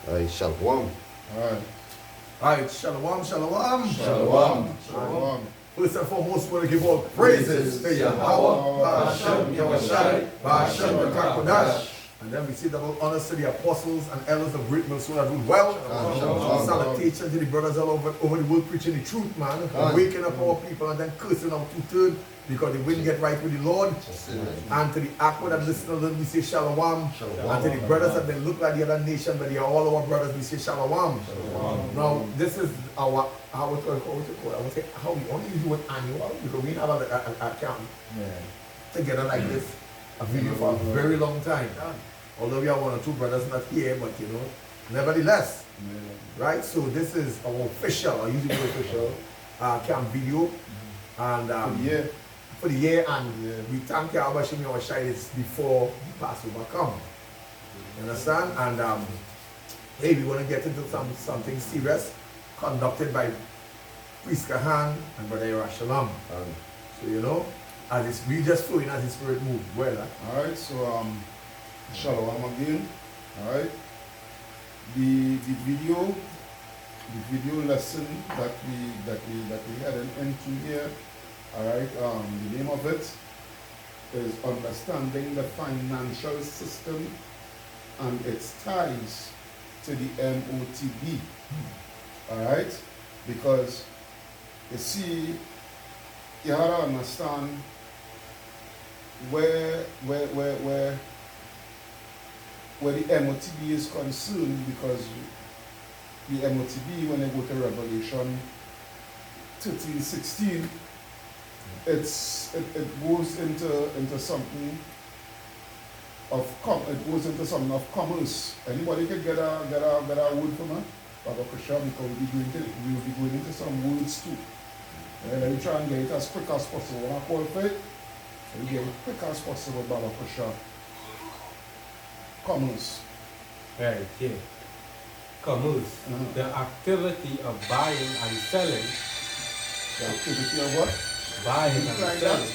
Shalom. Alright, shalom, shalom. Shalom. Shalom. First and foremost, we want to give all praises to Yahweh, Ba'ashem, Yahushai, Ba'ashem, Yakakodash. And then we say double honors to the apostles and elders of great Minnesota that ruled well. Salutation to the brothers all over the world preaching the truth, man. Waking up our people and then cursing out two-thirds because they wouldn't get right with the Lord. And to the Aqua that listen to them, we say shalom. And to the brothers that they look like the other nation, but they are all our brothers, we say shalom. Now, this is our, how we call it? I would say, how we only do it annual, because we have a camp together like this, a video for a very long time. Although we have one or two brothers not here, but you know, nevertheless, right? So this is our official, or usually official, camp video, and for the year, and we thank Yahweh Shem Yahushai it's before the Passover come. You understand? And hey, we want to get into something serious, conducted by Priest Kahan and Brother Yerushalayim. So you know, as it's, we just flowing as the Spirit moves. Well, alright, so shalom again. Alright. The video lesson that we had into here. Alright, the name of it is Understanding the Financial System and its ties to the M.O.T.B. Alright? Because you see, you have to understand where the M.O.T.B. is concerned, because the M.O.T.B., when they go to Revelation 13:16, it goes into something of commerce. Anybody can get a word from her? Baba Kusha, because we'll be going into some words too. Let me try and get it as quick as possible. When I call for it, we get it quick as possible, Baba Kusha. Commerce. Right, here. Commerce. The activity of buying and selling. The activity of what? Buying and selling.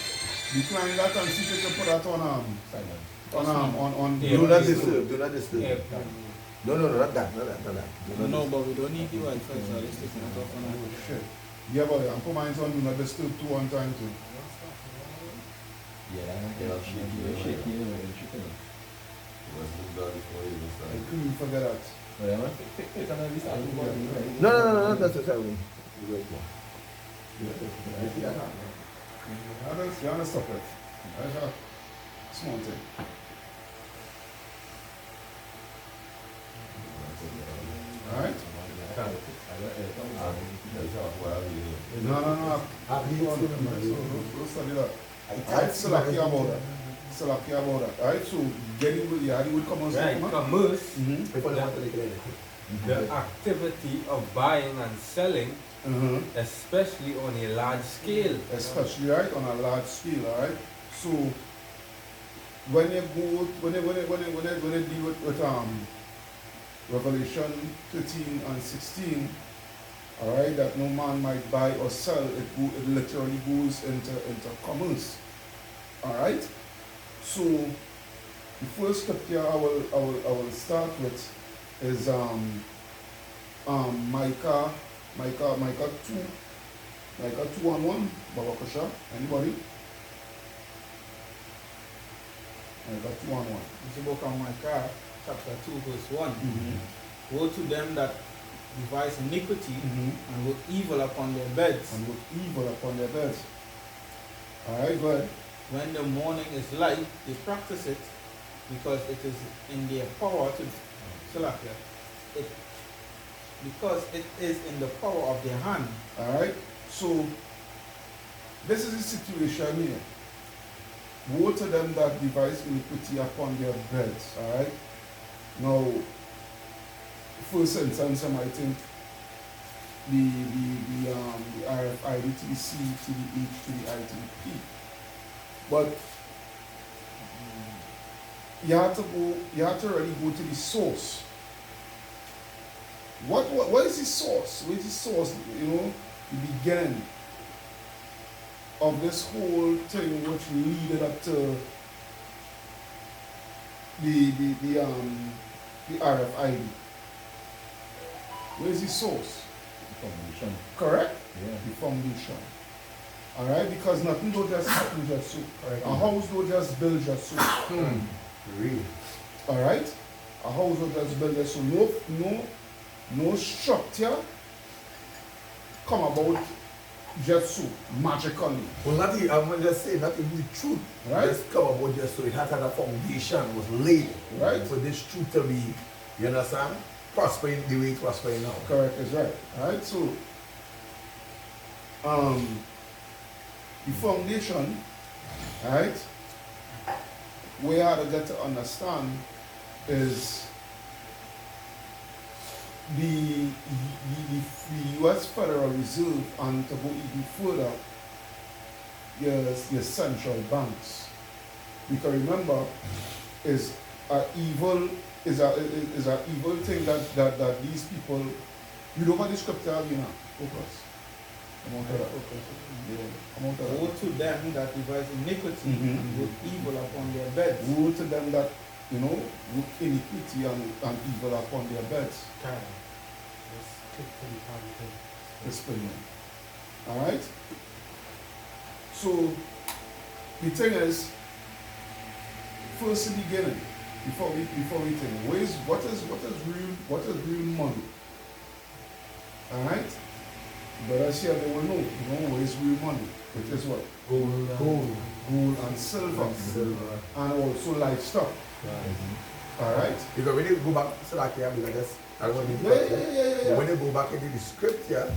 Decline that and see if you can put that on do not disturb, do not disturb. Yeah. No, not that. No, but we don't need the Wi-Fi, so let's take it off on Oh, shit. Yeah, but I'm put mine on do not disturb 2 1 time too. You forget that. No, that's the time. You want to stop it. That's a small thing. Alright? No. Don't study that. Alright, so lucky about that. Alright, so getting with the would come on. Right, commerce. The activity of buying and selling, especially on a large scale. Especially right on a large scale, alright? So when you go when they deal with Revelation 13 and 16, alright, that no man might buy or sell, it literally goes into commerce. Alright? So the first scripture I will start with is Micah 2:1. Baba Kusha. Anybody? Micah 2:1. It's the book of Micah, chapter 2, verse 1. Woe to them that devise iniquity and work evil upon their beds. Alright, go ahead. When the morning is light, they practice it because it is in their power to because it is in the power of their hand. Alright, so this is the situation here. Woe to them that devise iniquity upon their beds. Alright, now, first instance, I might think the RFID to the C to the H to the I to the P. But you have to really go to the source. What is the source? What is the source, the beginning of this whole thing which leaded up to the RFID? Where's the source? Foundation. Correct? Yeah. The foundation. Alright, because nothing don't just happen just so. Correct. A house don't just build just so. Really. Alright? A house don't just build just so. No structure come about just so magically. Well, not even, I'm gonna just say, not even the truth. Right? Just come about just so it had a foundation was laid. Right. For this truth to be, you understand? Prospering the way it's prospering now. Correct is right. Alright, so the foundation, alright, we are to get to understand is the US Federal Reserve, and to go even further, your central banks. Because remember, is a evil thing that these people, you don't want the scripture, you know, focus. Come on to that. Yeah. Come on to that. Woe to them that devise iniquity and work evil upon their beds. Woe to them that, work iniquity and evil upon their beds. Let's click to the content. Experiment. Alright? So the thing is, first the beginning, before we think, what is real money? Alright? But as here they will know, what is real money, which is what? Gold and silver. And also livestock. Alright? Because when you go back to that here, because I want to Yeah. when you go back into the script here,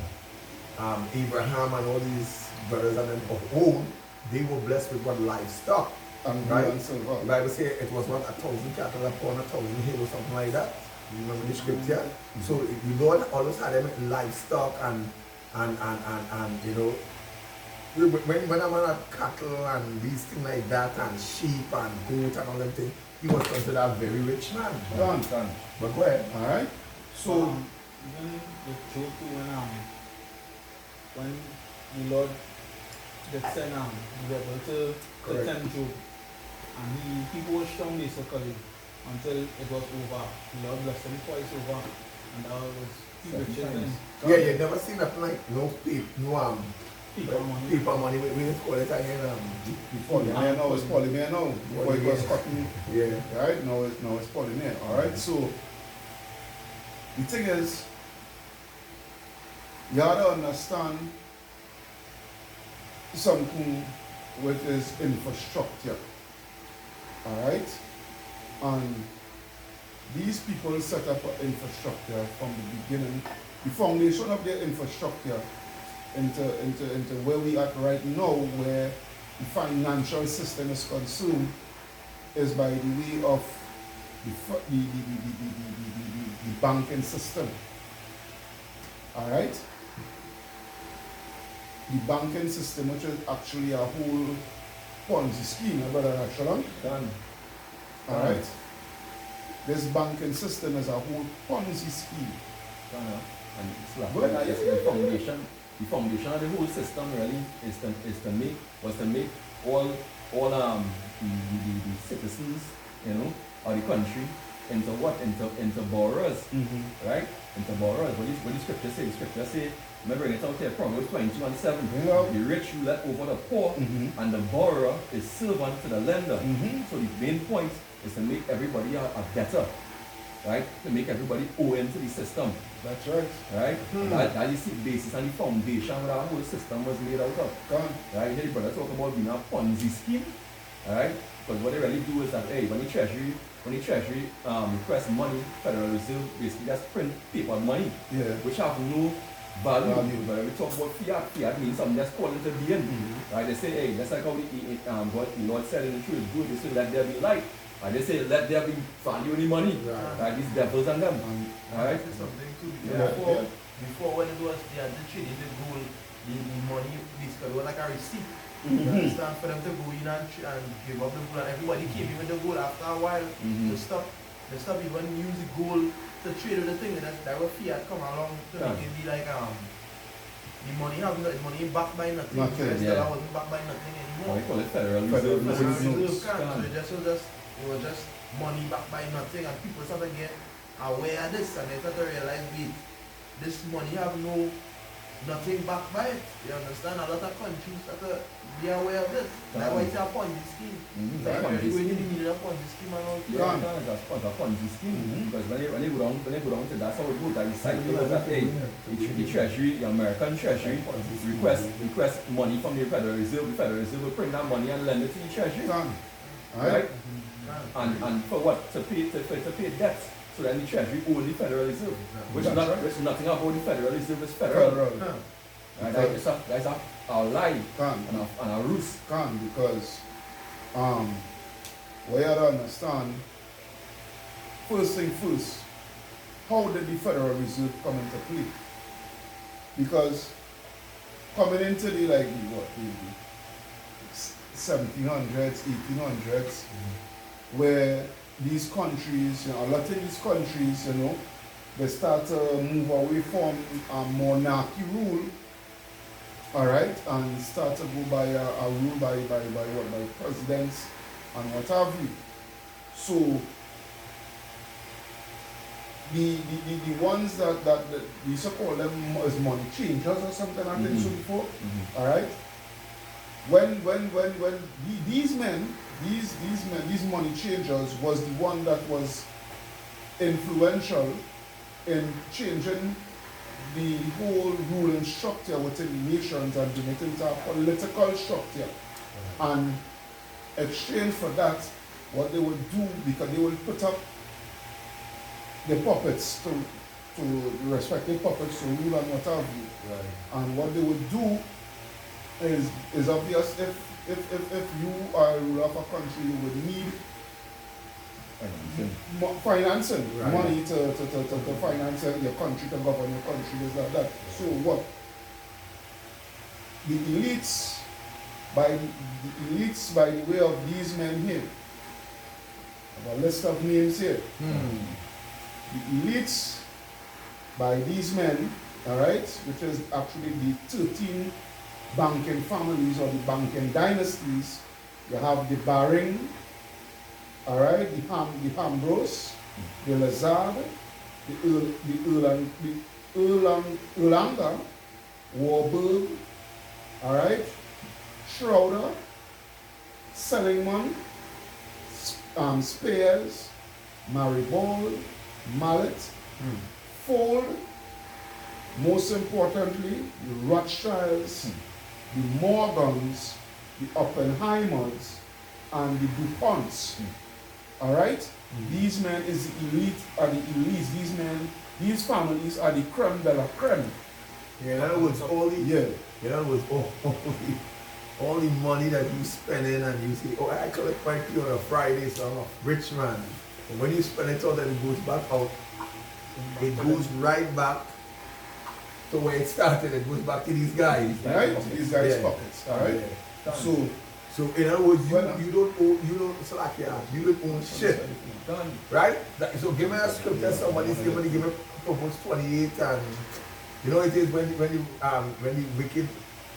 Abraham and all these brothers and them of old, they were blessed with what livestock. And Right. gold and silver. The Bible says it was what 1,000 cattle upon 1,000 hill or something like that. You remember the scripture? So the Lord always had them livestock and when a man had cattle and these things like that and sheep and goat and all them things, he was considered a very rich man. Done. But go ahead. Alright? So Even the Job too, when the Lord did send the devil to tempt Job, and he washed down basically until it was over. The Lord blessed him twice over, and that was he riches in Yeah, you never seen nothing like no paper, people money. money. We call it again. polymer now, it's polymer now. Before it was cotton. Yeah. Right? Now it's polymer. Alright? So the thing is, you have to understand something with is infrastructure. Alright? And these people set up an infrastructure from the beginning. The foundation of their infrastructure into where we are right now, where the financial system is concerned, is by the way of the banking system. Alright? The banking system, which is actually a whole Ponzi scheme, brother Ashalom. Done. Alright? This banking system is a whole Ponzi scheme. Done. And it's like, Well, but yeah, the foundation of the whole system really was to make all the citizens, of the country into borrowers, right? Into borrowers. What the scripture say? The scripture say, remember it out here, Proverbs 22:7. Yeah. The rich rule over the poor, and the borrower is servant to the lender. So the main point is to make everybody a debtor, right? To make everybody owe into the system. That's right. Right? That is the basis and the foundation where our whole system was made out of. Gone. Right? You hear the brother talk about being a Ponzi scheme. Alright? Because what they really do is that, hey, when the treasury requests money, Federal Reserve basically just print paper money, Yeah. which have no value. But when we talk about fiat means something that's called into being. Right? They say, hey, that's like how what the Lord said in the truth is good. They say, let there be light. And they say, let there be value in the money. Right? These devils and them. Alright? Something too. Yeah. Before when it was they had the trading the gold, the money basically was like a receipt. You understand? For them to go in and give up the gold, and everybody came in with the gold after a while. They stop even use the gold to trade with the thing. That was fiat come along to make it be like the money backed by nothing. Nothing, The dollar wasn't backed by nothing anymore. We call it Federal Federal Reserve. Reserve. So it was just money backed by nothing, and people started to get aware of this, and they started to realize, wait, this money have nothing backed by it. You understand? A lot of countries that be aware of this. That's why it's a Ponzi scheme. Like Ponzi when you scheme. need a Ponzi scheme and all. Yeah, it's a Ponzi scheme. Because when they go down to that's how it goes. That the cycle is that the Treasury, the American Treasury, request money from the Federal Reserve. The Federal Reserve will bring that money and lend it to the Treasury. Right? And for what? To pay debts. So then the Treasury own the Federal Reserve. Which is nothing about the Federal Reserve, it's federal. Right? That's a lie and a ruse. Because we have to understand, first thing first, how did the Federal Reserve come into play? Because coming into the 1700s, 1800s, where these countries, a lot of these countries, they start to move away from monarchy rule, all right, and start to go by a rule by presidents and what have you. So the ones that we used to call them as money changers or something, I think so before, all right. When these money changers was the one that was influential in changing the whole ruling structure within the nations and bringing it into a political structure. And exchange for that, what they would do, because they would put up the puppets to the respective puppets to rule and what have you. Right. And what they would do is obvious. If you are a ruler of a country, you would need financing, Right. money to finance your country, to govern your country, this, that. So what? The elites, by the way of these men here, I have a list of names here. The elites, by these men, all right, which is actually the 13 banking families or the banking dynasties. You have the Baring, all right, the Hambros, the Lazard, the Erlanger, Warburg, all right, Schroeder, Seligman, Spears, Marigold, Mallet, Ford, most importantly, the Rothschilds, the Morgans, the Oppenheimers, and the DuPonts. All right? These men is the elite, are the elites. These families are the creme de la creme. Yeah, in other words, all the money that you spending and you say, oh, I collect my pay on a Friday, so I'm a rich man. But when you spend it all, then it goes back out. It goes right back to where it started. It goes back to these guys. Right? These guys' pockets. All right? Yeah. So in other words, you don't own shit. Right? So give me a scripture, somebody's give me Proverbs 28, and you know it is when the wicked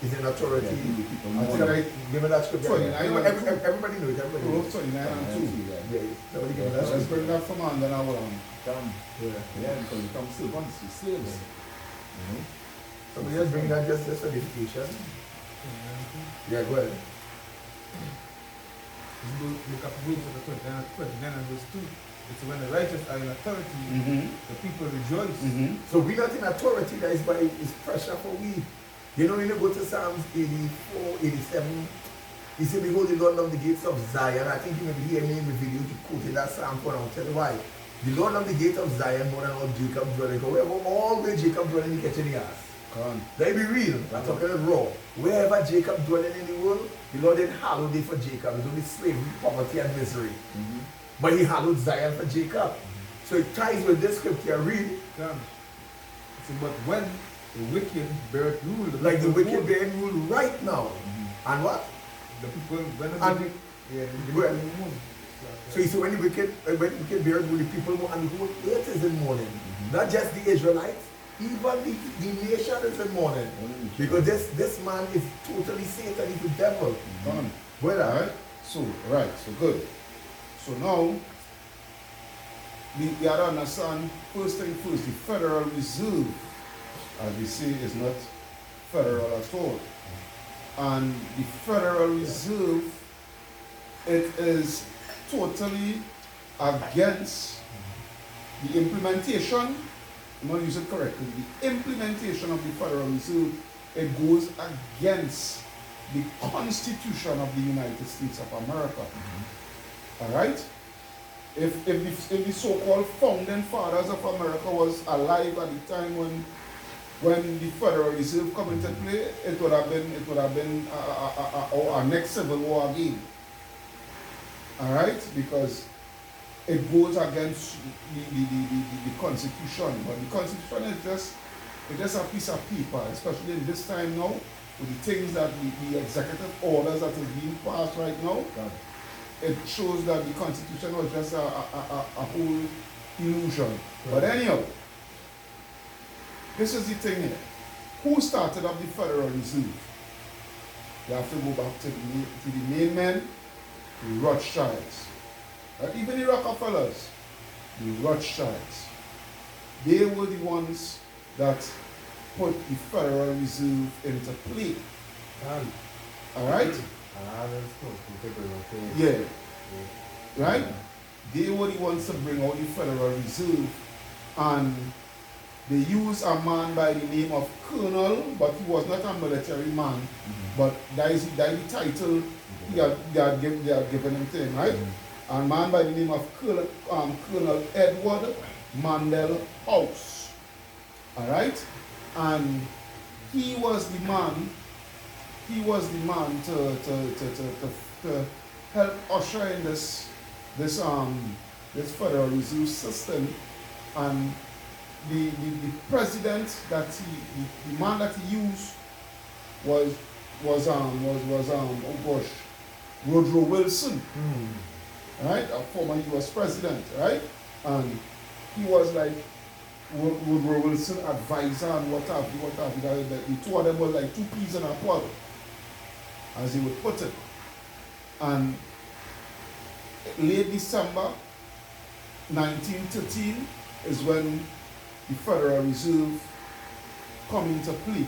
is in authority. Give me that scripture. 29. Everybody knows it. Everybody knows Proverbs 29 and 2. Yeah, somebody give me that Let's scripture. bring that from on, then I will. Yeah, because it comes still once to slaves. Somebody else bring that just for edification. Yeah, go ahead. Look up Proverbs chapter 29 and verse 2. It's when the righteous are in authority, the people rejoice. So we not in authority, that is by his pressure for we. You know, when you go to Psalms 84, 87, he said, behold, the Lord of the gates of Zion. I think you may be hearing me in the video, you quoted that Psalm for, I'll tell you why. The Lord of the gate of Zion more than all Jacob dwelling. Wherever all where Jacob dwelling, he catch in the ass. Let me be real. I'm talking raw. Wherever Jacob dwelling in the world, the Lord didn't hallow it for Jacob. It was only slavery, poverty, and misery. But he hallowed Zion for Jacob. So it ties with this scripture, read. But when the wicked bear rule, Like the wicked bear rule right now. And what? the people, when the And- wicked, Well, the moon. So you see, when the wicked bear rule, the people more, and the whole earth is in mourning. Not just the Israelites, even the nation is in mourning. Because this man is totally Satan, he's the devil. Well, all right. So good. So now, we got to understand, first thing first, the Federal Reserve, as we say, is not federal at all. And the Federal Reserve, it is totally against the implementation, I'm not using it correctly, the implementation of the Federal Reserve, it goes against the Constitution of the United States of America. All right? If the so-called founding fathers of America was alive at the time when the Federal Reserve come into play, it would have been our next civil war again. All right, because it goes against the Constitution. But the Constitution is just a piece of paper, especially in this time now, with the things that the executive orders that is being passed right now. It shows that the Constitution was just a whole illusion. Right. But anyhow, this is the thing here. Who started up the Federal Reserve? You have to go back to the main men, the Rothschilds. Not even the Rockefellers, the Rothschilds. They were the ones that put the Federal Reserve into play. All right? Yeah. Right? They were the ones to bring out the Federal Reserve, and they used a man by the name of Colonel, but he was not a military man, but that is the title they are given him to him, right? A man by the name of Colonel Edward Mandel House. All right? And he was the man to help usher in this Federal Reserve system. And the president that the man that he used was Woodrow Wilson, right? A former U.S. president, right? And he was like Woodrow Wilson advisor and what have you. The two of them were like two peas in a pod, as he would put it. And late December 1913 is when the Federal Reserve come into play.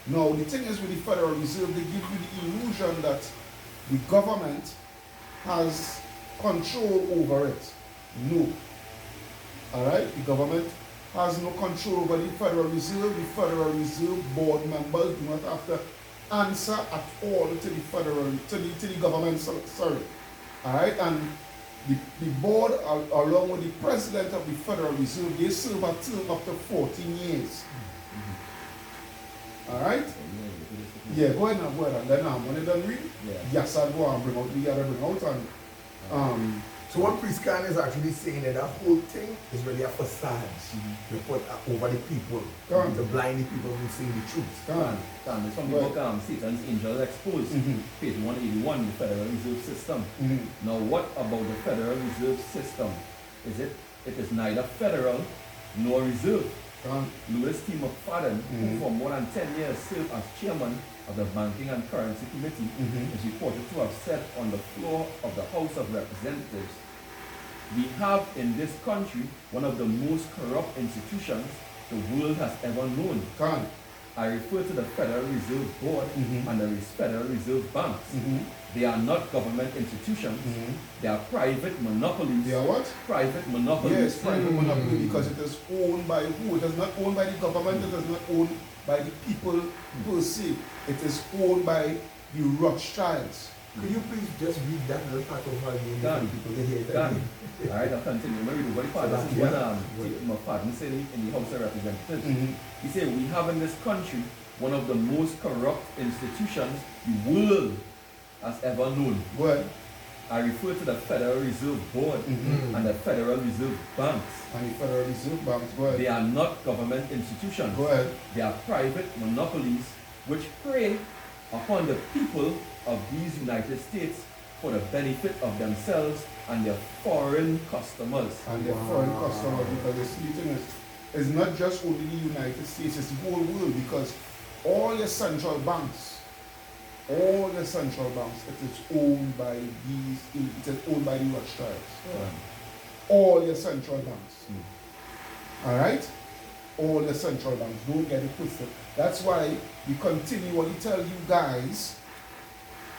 Now the thing is with the Federal Reserve, they give you the illusion that the government has control over it. No. Alright? The government has no control over the Federal Reserve. The Federal Reserve board members do not have to answer at all to the government, sorry. Alright? And the board, along with the president of the Federal Reserve, they serve a term up to 14 years. Alright? Yeah, go ahead and then when you done read, yes, I'll go and bring out and so what Priest Khan is actually saying that whole thing is really a facade to put over the people, to blind the people from seeing the truth. It's from the book Satan's Angels Exposed, page 181, the Federal Reserve System. Now what about the Federal Reserve System? It is neither federal nor reserve. Louis T. McFadden, who for more than 10 years served as chairman of the Banking and Currency Committee, is reported to have said on the floor of the House of Representatives, "We have in this country one of the most corrupt institutions the world has ever known." I refer to the Federal Reserve Board and the Federal Reserve Banks. They are not government institutions. They are private monopolies. They are what? Private monopolies. Yes, private monopoly, because it is owned by who? It is not owned by the government. It is not owned by the people per se. It is owned by the Rothschilds. Could you please just read that little part of our name for people to hear it again? Alright, I'll continue. Maybe the very part, this is what McFadden said in the House of Representatives. He said, "We have in this country one of the most corrupt institutions the world has ever known." Well, I refer to the Federal Reserve Board and the Federal Reserve Banks. And the Federal Reserve Banks, go ahead. They are not government institutions. Go ahead. They are private monopolies which prey upon the people of these United States for the benefit of themselves and their foreign customers. And their foreign customers, because the thing is, it's not just only the United States, it's the whole world, because all your central banks, it is owned by the Rothschilds. All your central banks. Alright? all the central banks. Don't get it twisted. That's why we continually tell you guys,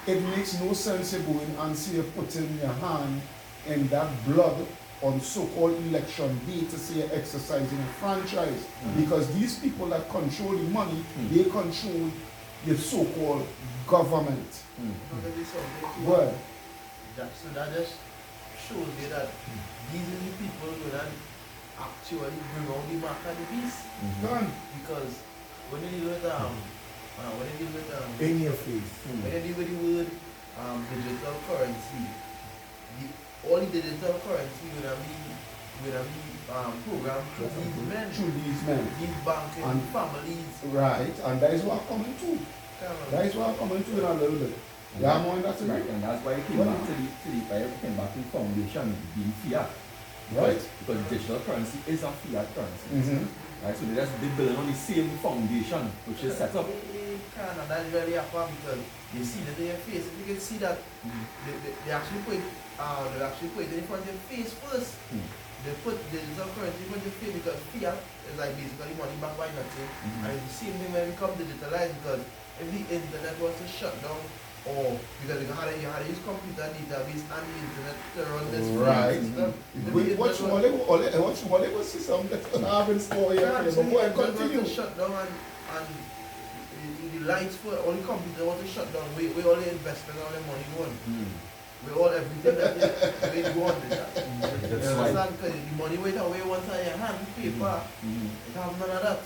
it makes no sense to go in and say you're putting your hand in that blood on so-called election day to say you're exercising a franchise. Because these people that control the money, they control the so-called government. Well, So that just shows you that these are the people who that actually bring out the mark of the beast. done. Because when you deal with In your face. when you deal with the word digital currency, all the digital currency will be programmed through these men, Through these men. these banking And- families. Right, and that is what I'm coming to. That is what I'm coming to in a little bit. Yeah, man, that's it. Right, and that's why it came back to the foundation being fiat. Right. Because digital currency is a fiat currency. Right, so they build on the same foundation which is set up. And that's very apart because you see that in your face. You can see that they actually put it in front of your face first. They put digital currency in front of your face because fiat is like basically money backed by nothing. And it's the same thing when it becomes digitalized because if the internet was to shut down or because you had to use computer database and the internet to run this Right. system. What's all they was system that have in store here. Yeah, so Before I the internet continue. was to shut down and the lights for all the computer was to shut down. We all the investment, all the money going. We all everything that is going with that. You understand? Because the money wait away once in your hand, paper, it have none of that.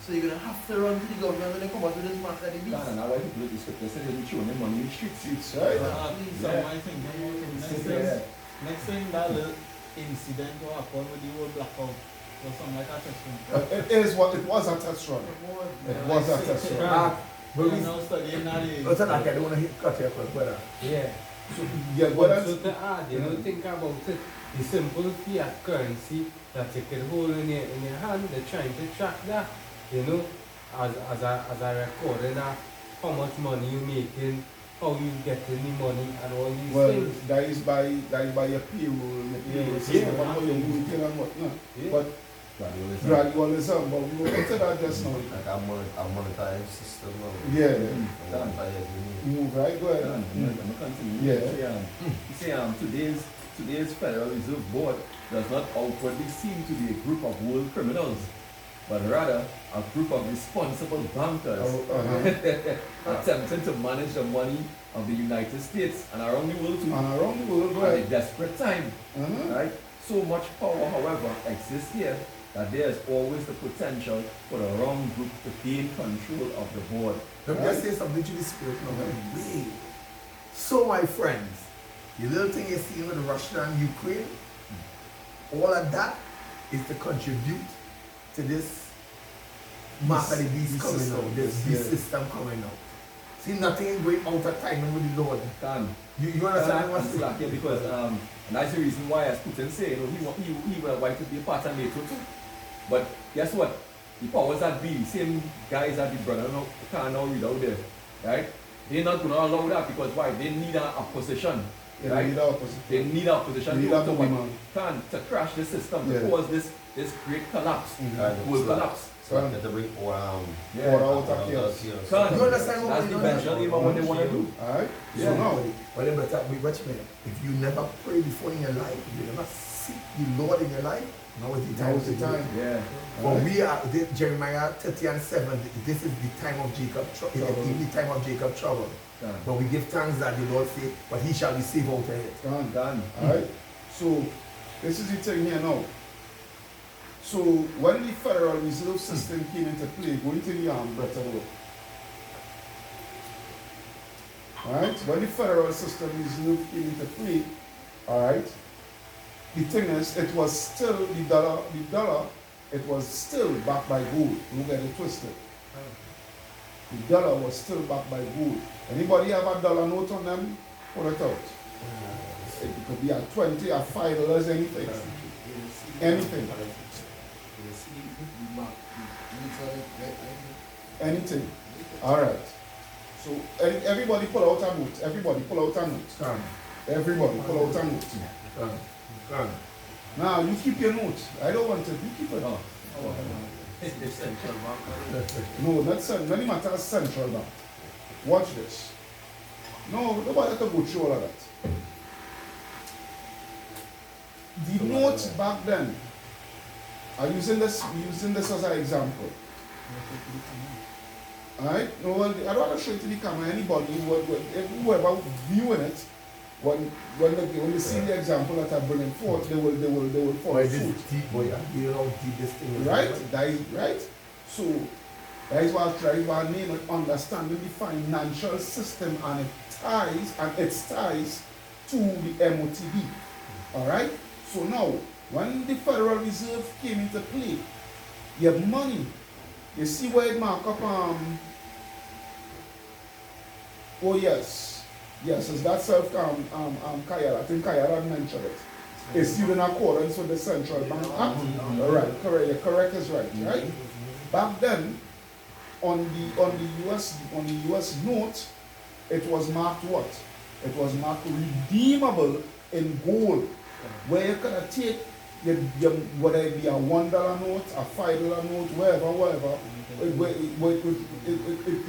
So you're gonna have to run to the government when they come out with this mark of the beast. And now why people look at the scripture say they're showing them money in the streets. Right. So I think next thing that little incident will happen with the whole blackout or something like that. It was a test run. It was a test run. But we now studying that What's that? I don't want to cut your quick, brother. Yeah. Yeah, But but so to add, think about it, the simple fiat currency that you can hold in your hand, they're trying to track that, as a recording of how much money you're making, how you getting the money and all these well, things. that is by your payroll, system, and how you working and whatnot. Yeah. But gradualism, but we will get to that just now. Like a monetary system. Yeah. Monetary Move right, go ahead. Yeah. You see, today's Federal Reserve Board does not outwardly seem to be a group of world criminals, but rather a group of responsible bankers attempting to manage the money of the United States and around the world too And around the world, at a right? desperate time. Right? So much power, however, exists here that there is always the potential for the wrong group to gain control of the board. Let me just say something to the spirit now. Wait. So, my friends, the little thing you see with Russia and Ukraine, all of that is to contribute to this mark of the beast coming out, this beast system coming out. See, nothing is going out of time with the Lord. You understand what I'm saying? Exactly, because and that's the reason why, as Putin said, he would like to be a part of NATO too. But guess what? The powers that be, same guys that the brother can't now read out there, right? They're not going to allow that because why? They need a opposition, right? They need a opposition to crash the system, to cause this great collapse, world collapse. So I get to bring Order out of chaos. You understand what That's the eventual aim of what they want to do. Alright? Yeah. So now, Well, but we watch me. If you never pray before in your life, you never seek the Lord in your life, now is the time. now is the to do it. time. Yeah. But we are, Jeremiah 30 and 7, this is the time of Jacob, in the time of Jacob trouble. But we give thanks that the Lord said, but he shall be saved out of it. Done. Alright? So, this is the thing here now. So, when the Federal Reserve System came into play, going to the Bretton Woods. Alright? When the Federal System Reserve came into play, alright, the thing is, it was still, the dollar, it was still backed by gold. Don't get it twisted. The dollar was still backed by gold. Anybody have a dollar note on them? Pull it out. It could be a 20, a $5, anything. Anything. Anything. Alright. So everybody pull out a note. Everybody pull out a note. Everybody pull out a note. Now you keep your note. I don't want it. You keep it. Central bank. No, not central. Many matters central bank. Watch this. No, nobody have to go through all of that. The notes back then, I'm using this as an example. Alright? No, well, I don't want to show it to the camera. Anybody, whoever viewing it, when they see the example that I'm bringing forth, they will follow Boy, this suit. is deep, boy. You know how deep this thing is. Right? That is right. So that is why I name it understanding the financial system and its ties to the M.O.T.B. Alright? So now, when the Federal Reserve came into play, your money, you see where it mark up oh yes, it's that self Kayala. I think Kayala mentioned it. It's still in accordance with the Central Bank Act. Alright, correct, you're correct is right, right? Back then, on the US note, it was marked what? It was marked redeemable in gold, where you could take whether it be a $1 note, a $5 note, whatever, it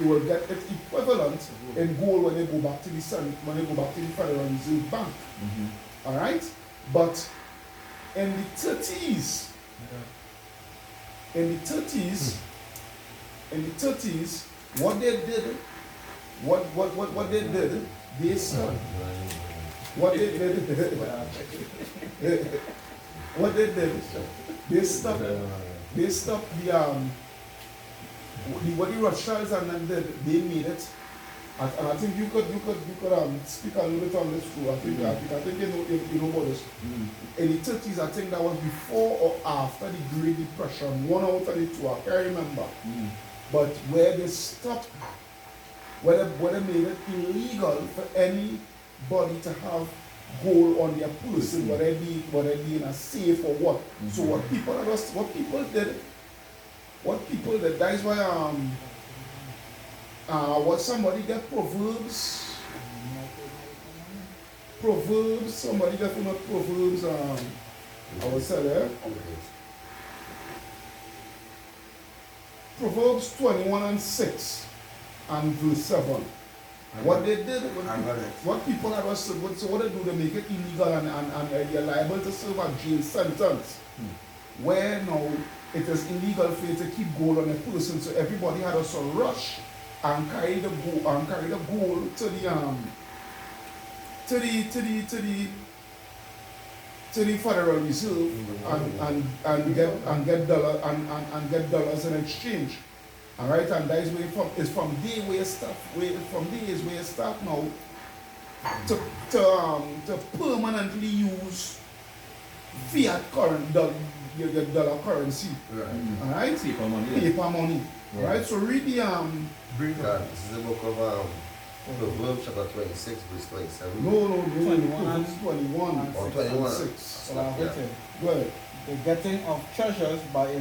will get its equivalent in gold when they go back to the Federal Reserve Bank. All right, but in the 30s, what they did, they stopped. What they did, they stopped what the Rothschilds and them did, they made it. And I think you could speak a little bit on this too. I think you know about this. In the 30s, I think that was before or after the Great Depression, one out of the two, I can't remember. But where they stopped, where they made it illegal for anybody to have gold on their person, whether it be in a safe or what. So what people did, that is why what somebody get Proverbs, somebody get from Proverbs, I will say there. Proverbs 21:6 and verse 7. What they did, what people had was, so what they do, they make it illegal and you're liable to serve a jail sentence. Where now it is illegal for you to keep gold on a person, so everybody had also rush and carry the gold to the Federal Reserve and get dollars in exchange. Alright, and that is where from day where you start now to permanently use fiat your dollar currency. Alright? Paper money. Alright, so read the This is the book of Proverbs chapter 26, verse 27. No, 21 21 or 21. 6. So I've written, Go ahead. the getting of treasures by a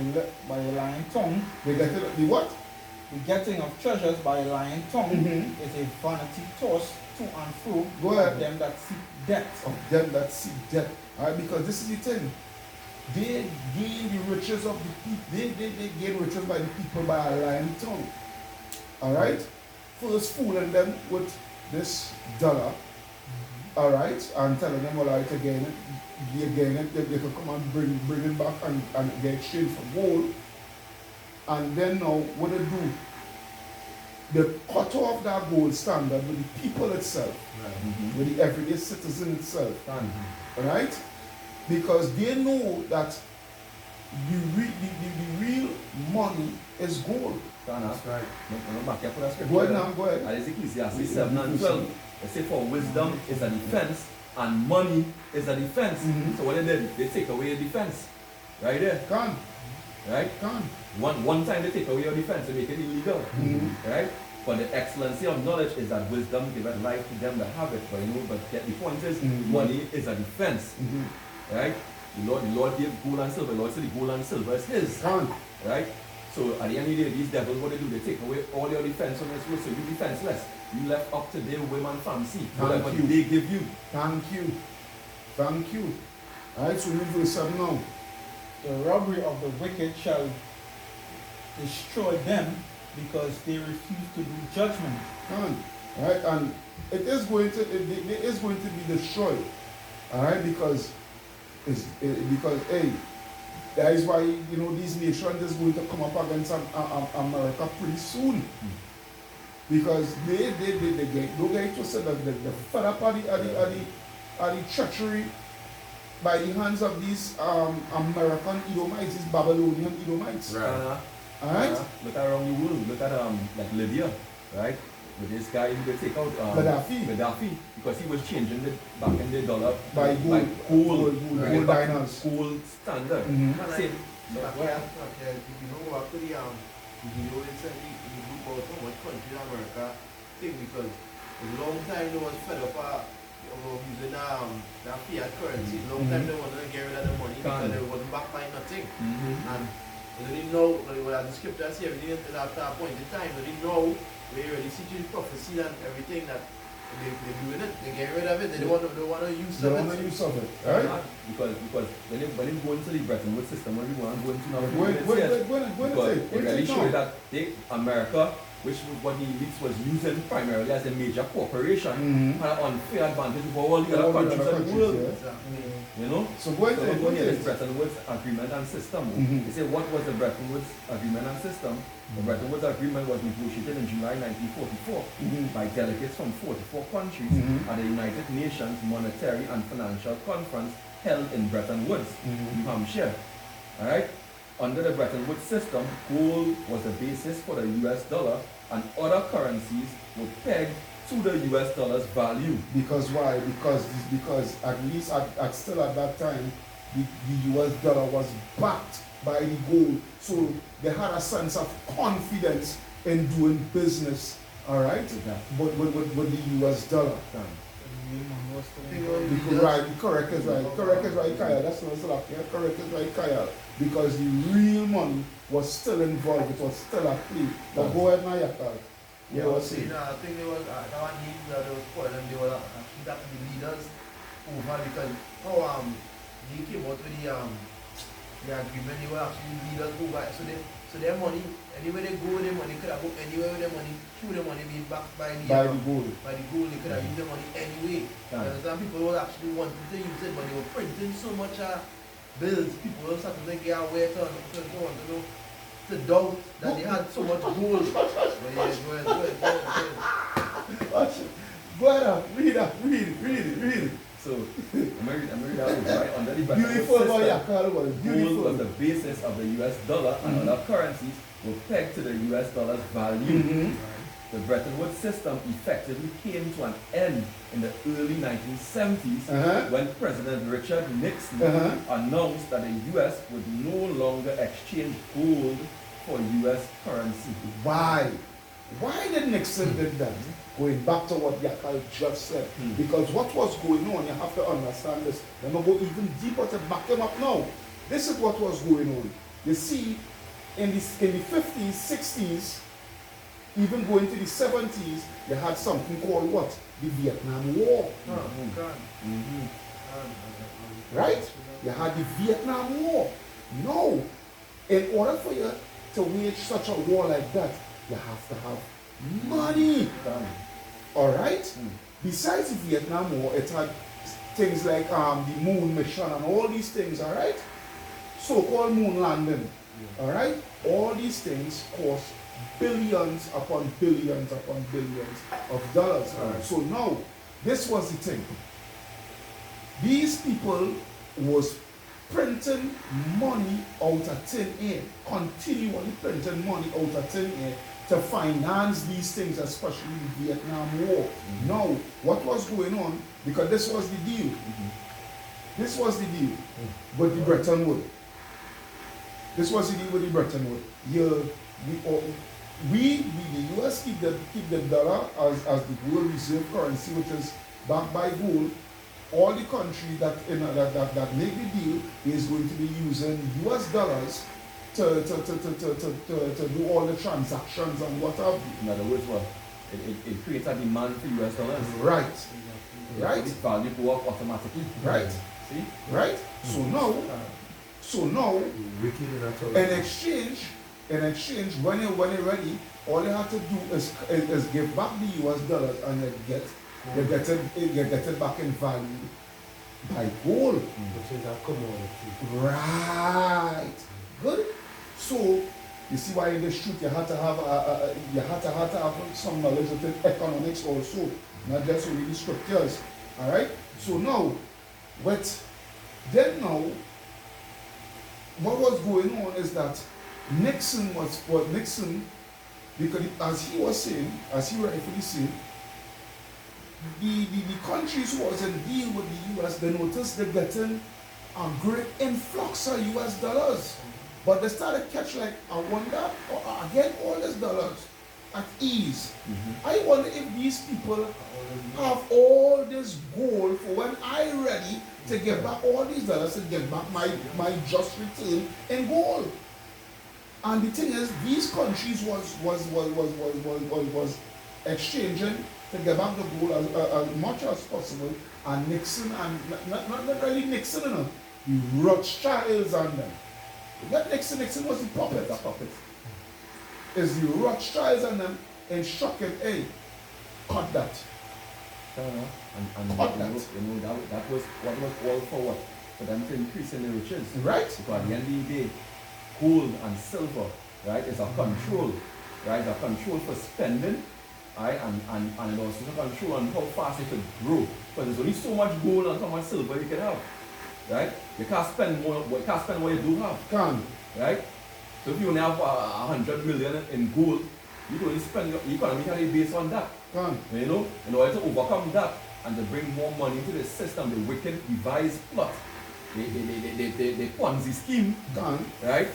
lying tongue. They get it, the what? The getting of treasures by a lying tongue is a vanity tossed to and fro Go ahead. of them that seek death. Of them that seek death. Alright, because this is the thing. They gain the riches of the people. They gain riches by the people by a lying tongue. Alright? First fooling them with this dollar. Alright? And telling them, well, alright, again, they can come and bring it back and get exchange for gold. And then now, what they do? They cut off that gold standard with the people itself, with the everyday citizen itself. Right? Because they know that the real money is gold. That's right. Go ahead now, go ahead. And it's Ecclesiastes 7 and 12. They say for wisdom is a defense and money is a defense. So what they did? They take away your defense. Right there. Can. Right? Can. One time they take away your defense, they make it illegal. Right? But the excellency of knowledge is that wisdom giveth life to them that have it. But the point is, money is a defense. Right? The Lord gave gold and silver. The Lord said the gold and silver is his. Can. Right? So at the end of the day, these devils, what they do, they take away all your defense on this road, so you're defenseless. You left up to their whim and fancy. Whatever they give you. Thank you. Thank you. Alright, so read verse 7 now. The robbery of the wicked shall destroy them because they refuse to do judgment. Right? And it is going to be destroyed. Alright, because hey, that is why these nations is going to come up against America pretty soon. Because they don't get to say that the fed up at the treachery by the hands of these American Edomites, these Babylonian Edomites. Right. Alright? Look around the world. Look at like Libya, right? With this guy who could take out Gaddafi because he was changing back in the dollar by gold diners. Gold standard. Same. If you know after the video recently in the group about how much country in America thing because a long time they was fed up using that fiat currency. A long time they wanted to get rid of the money because they wasn't backed by nothing. And they didn't know, as the scripture says, everything at that point in time, they didn't know. We already see the prophecy and everything that they're doing it. They get rid of it. They don't want to use of it. They don't want to use of it, right? Because when you go into the Bretton Woods system, when we want to go into now, it really show you that America, which was what the elites was using primarily as a major corporation, had an unfair advantage over all the other countries of the world. So go here, this Bretton Woods agreement and system. They say what was the Bretton Woods agreement and system? The Bretton Woods Agreement was negotiated in July 1944 by delegates from 44 countries at the United Nations Monetary and Financial Conference held in Bretton Woods, New Hampshire. Alright? Under the Bretton Woods system, gold was the basis for the US dollar and other currencies were pegged to the US dollar's value. Because why? Because at least still at that time, the US dollar was backed by the gold, so they had a sense of confidence in doing business, all right? But the US dollar. Correct is right, Kaya. That's not so lucky. Correct is right, Kaya. Because the real money was still involved, it was still at play. But go ahead, Mayaka. I think they was that one need that they was put and they were actually got the leaders over because they came out with the agreement, they were actually leaders over. So their money, anywhere they go, their money could have go anywhere with their money, through their money being backed by the gold. By the gold, they could have used their money anyway. Some people were actually wanting to use it, but they were printing so much bills. People were starting to get away to doubt that they had so much gold. But yeah, go ahead. Read it. So, I'm read that one, right? Under the Bretton Woods Beautiful, system, gold was the basis of the US dollar and other currencies were pegged to the US dollar's value. The Bretton Woods system effectively came to an end in the early 1970s when President Richard Nixon announced that the US would no longer exchange gold for US currency. Why? Why did Nixon did that? Going back to what Yakal just said. Because what was going on, you have to understand this. Let me go even deeper to back them up now. This is what was going on. You see, in the 50s, 60s, even going to the 70s, you had something called what? The Vietnam War. Right? You had the Vietnam War. No. In order for you to wage such a war like that, you have to have money. Alright? Besides the Vietnam War, it had things like the moon mission and all these things, alright? So-called moon landing. Alright? All these things cost billions upon billions upon billions of dollars. So now, this was the thing. These people was printing money out of thin air, continually printing money out of thin air to finance these things, especially the Vietnam War. Now, what was going on, because this was the deal. This was the deal with the Bretton Woods. This was the deal with the Bretton Woods. The US keep the dollar as the gold reserve currency, which is backed by gold. All the countries that make the deal is going to be using US dollars to do all the transactions and what have you. In other words, what? It creates a demand for US dollars. Right. Right. Its value go up automatically. Right. See? Right? So now, in exchange, in exchange, when you're ready, all you have to do is give back the US dollars and you get it back in value by gold. Which is a commodity. Right. Good. So you see why in the shoot you had to have some knowledge of the economics also, not just only the scriptures. All right. So now, what was going on is that Nixon, because as he was saying, as he rightfully said, the countries who was in deal with the US, they noticed they're getting a great influx of US dollars. But they started catch like, I wonder, I get all these dollars at ease. I wonder if these people have all this gold for when I ready to get back all these dollars and get back my just return in gold. And the thing is, these countries was exchanging to get back the gold as much as possible. And Nixon, and not really Nixon, you know, the Rothschilds and them. That Nixon was the puppet. Is the Rothschilds and them instructed, hey, cut that. And that was what was all for what? For them to increase in the riches. Right? Because at the end of the day, gold and silver, right, is a control, right? A control for spending, right? And it also a control on how fast it could grow. Because there's only so much gold and so much silver you can have. Right? You can't spend more, what you do have. Can't. Right? So if you only have 100 million in gold, you can only spend your economy based on that. Can't. You know, in order to overcome that and to bring more money into the system, the wicked devised plot, the Ponzi scheme, Can't. right?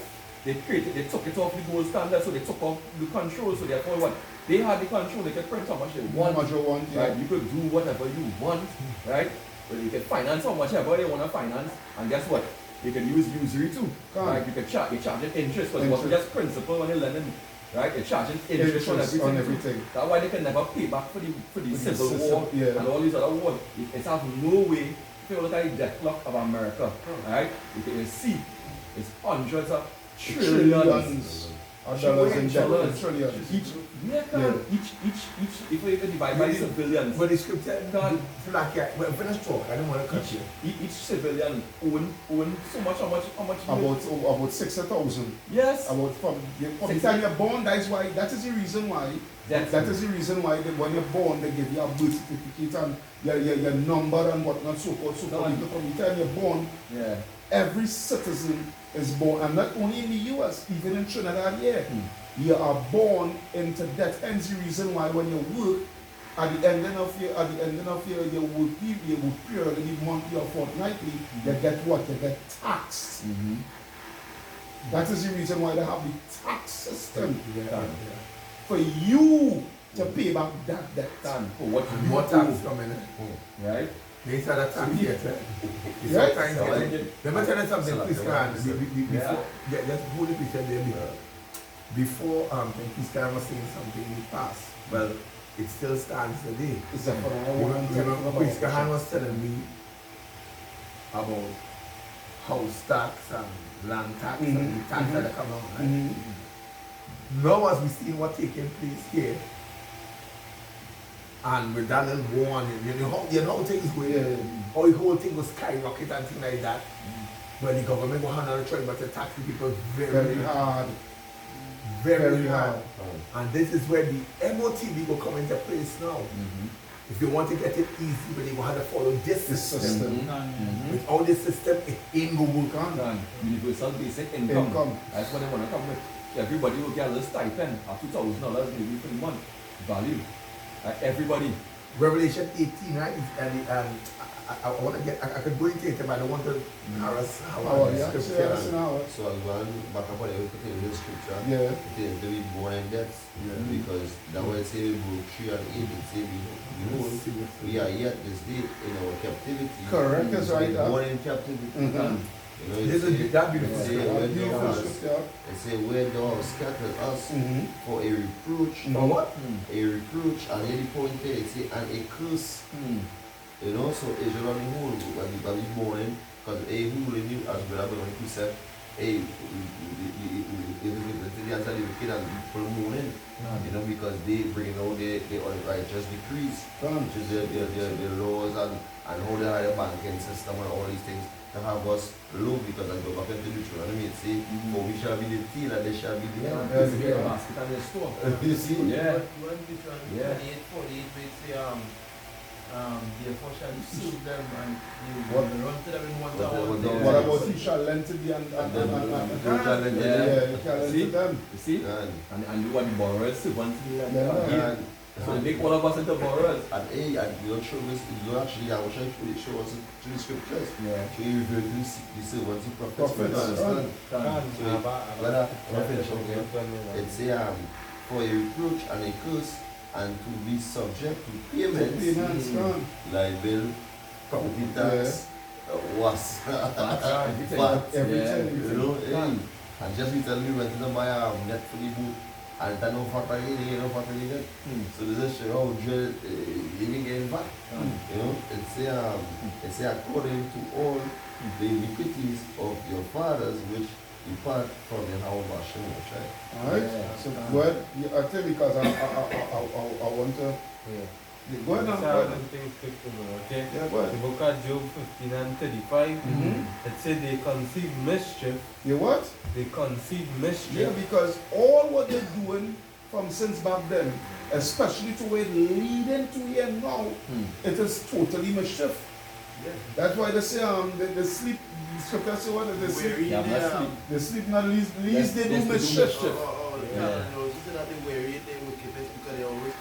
They took it off the gold standard, so they took off the control, so therefore what? They had the control, they could print how much they want. How much you want, yeah. Right? You could do whatever you want, right? But you can finance how much ever you want to finance, and guess what? You can use usury too, right? You can charge interest, because it wasn't just principal when you're lending, right? You're charging interest on everything. That's why they can never pay back for the Civil War and all these other wars. It has no way. If you look at the debt clock of America, right? You can see it's hundreds of trillions of dollars in debt. Each, if we even divide by civilians. But the scripture, finish talk, I don't want to cut you. Each civilian own so much, how much? About 60,000. Yes. About from the time you're born, that is the reason why. That is the reason why when you're born, they give you a birth certificate and your number and whatnot, so forth. So from the time you're born, every citizen is born, and not only in the US, even in Trinidad here. You are born into debt. Hence the reason why when you work, at the ending of your work period, monthly or fortnightly, you get what? You get taxed. That is the reason why they have the tax system. For you to pay back that debt. For what you more tax coming in. Right? They said that tax yet. Let me tell you something, please, Karen. Just hold the picture there. Before Peace Karen was saying something in the past, well, it still stands today. Remember, Peace Karen was telling me about house tax and land tax and the tax that come out, right? Now as we see what taking place here, and with that little war, you know how things go, how the whole thing was skyrocket and things like that. But the government will have another choice but to tax the people very hard. Very hard. And this is where the M.O.T.B will come into place now. If you want to get it easy, but you will have to follow this system. Without this system, it ain't going to work. Universal basic income. That's what they want to come with. Everybody will get a little stipend of $2,000 maybe for the month. Value. Everybody. Revelation 18, right? And I want to get, I could go into it, but I don't want to harass scripture. So I'll go back up on the scripture. It is to be born in debt. Because that way say we go 3 and 8 and say we are yet this day in our captivity. Correct, that's right. Born in captivity. This is that beautiful. It say where thou hast scattered us for a reproach. For what? A reproach, and any point there, it say and a curse. So it should not be whole, but be born in, because a whole in you, as Brother Benoni said, hey, the answer the kid and full moon in, you know, because they bring out the unrighteous decrees, which is the laws and how they have the banking system and all these things to have us low, because I go back into Deuteronomy, it say, for we shall be the tail and they shall be the head. There's a basket and a store. You see? Yeah. One Deuteronomy 48, where it say, therefore shall you serve them and you will run to them in one hour. What about he shall lend to thee and You shall lend to yeah, he shall lend See? to them. You see? And you want the borrowers to want to lend. Yeah. So they make all of us into borrowers. And hey, and you don't show this, you don't actually, I wish I show us to the scriptures. Yeah. So you reveal to the servants, the prophets, Prophets, understand? It's It's for a reproach and a curse, and to be subject to payments, libel, property tax, was, Everything. you know, hey, and just be telling me when to buy a net for the boot, and then no factor again, no factor again. So this is show how jail living in back. You know, it's according to all the iniquities of your fathers which depart from the house of Hashem, right? Alright? So what I tell you, because I want to go ahead now, go ahead. Okay? Yeah, go ahead. The book of Job 15 and 35, it said they conceive mischief. You what? They conceive mischief. Yeah, because all what they're doing from since back then, especially to where it leading to here now, it is totally mischief. Yeah. That's why they say they sleep. The scripture say what? They sleep. Yeah, but They sleep not least they do Yes, mischief. Yeah. No, it's not that they worry their wickedness because they always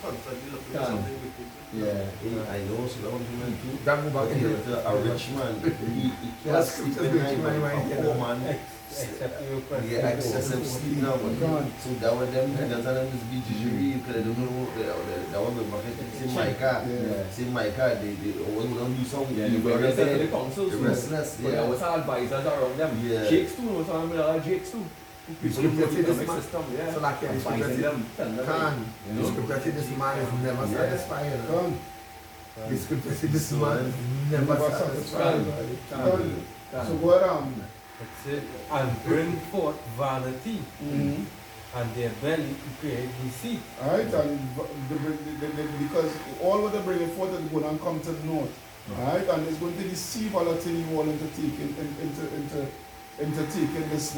constantly looking for Can. something wicked. Yeah. Hey, I know, so that one man too. That move back into A rich man, he can't That's sleep scripture at night, rich man, but right, a poor man, Except your he get excessive sleep now. So that was them niggas and them is BGG, because they don't know, that was the market, see my car, they always don't do something. Yeah, they were to the council. The restless, But there was advisors around them. Yeah. Jakes too, was on with Jakes too. The scripture say this man, system, yeah. so like the scripture Advising say, them, telling them, can, you the know. scripture say this man is never Yeah. satisfied. Come. The scripture say this man is never Never satisfied. satisfied. Can. So what It said, and bring forth vanity, and their belly to create deceit. Alright, and because all what they're bringing forth is going to come to the north. Alright, and it's going to deceive all the thing you want into taking this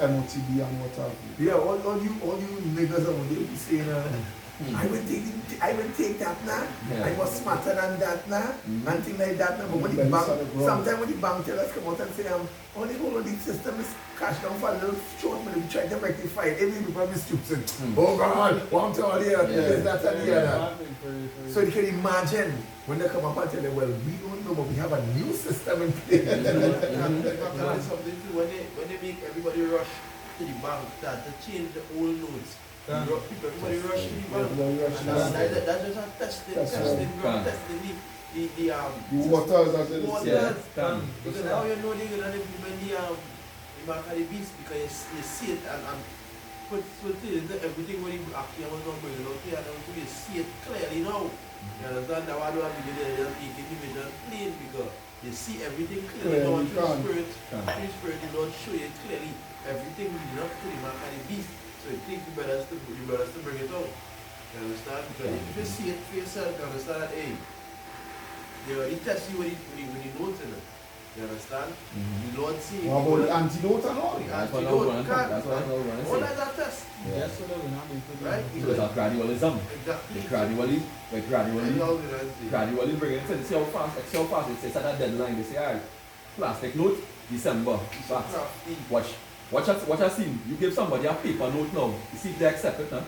M.O.T.B and what have you. Yeah, all you niggas out there be saying, I will take that now. Yeah. I was smarter than that now, and things like that now. But when the Then bank, it's on the ground. sometimes when the bank tell us come out and say, all the whole of the system is cash down for a little short, but we try to rectify it. Every people be stupid. Oh God, one to all here, this, that, and the other. So you can imagine when they come up and tell you, well, we don't know, but we have a new system in place. Something too, when they make everybody rush to the bank to change the old notes. Everybody rush to the bank. That's just a testing ground, testing The waters as it is. waters. Can. Because now you know they're gonna implement the mark of the beast because you see it and put it everything when you actually was not bringing out here and you see it clearly now. You understand that why do I have to get the vision plain because you see everything clearly now through spirit the Lord show you clearly everything leading up to the mark of the beast. So you think you better to bring it out. You understand? Because if you see it for yourself, you understand that hey, they already test you when you note in it. You understand? The Lord see What about the antidote and all? the That's what I'm antidote, going to can't. That's what I'm going to All say. that's a test. Yeah. Just so that we're not being put Right? So it's a gradualism. Exactly. They gradually That's all we're gonna say. gradually bring it in. See how fast it says at that deadline. They say, alright, plastic note, December. Fast. Crafty. Watch a scene. You give somebody a paper note now. You see if they accept it, huh?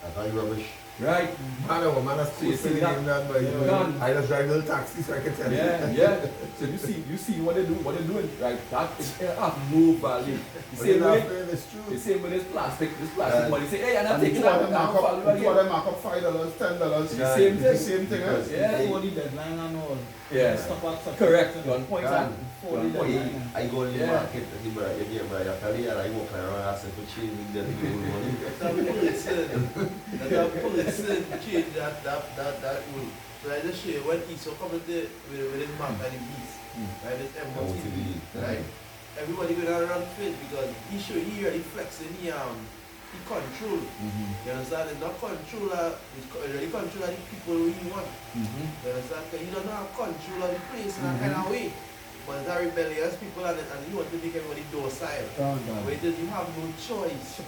I thought you rubbish. Right? Man, oh, man, that's So you see that? that by Yeah. I just drive a little taxi so I can tell Yeah. So you see what they do, what they're doing, right? That is have no value. The same way, it's true. the same way this plastic Yeah. money. Say, hey, I'm not And taking two of that. them I'm mark up, value two of again. them mark up $5, $10. The same It's the thing. same thing, right? Yeah. For the deadline and all. Yeah. Stop at Correct. You're on point. Can. For the deadline. I go in the Yeah. market, the bride, I tell you, and I walk around asking for change, the money. That's a person change that rule. So I just show you when Esau come with his mark and the beast. Right? This M.O.T.B. Right? everybody going to run fit because he really flexing he control. You understand? It's not control it's really control the people who he want. You understand? Because he don't have control of the place in that kind of way. But it's a rebellious people and you want to make everybody docile. Where you have no choice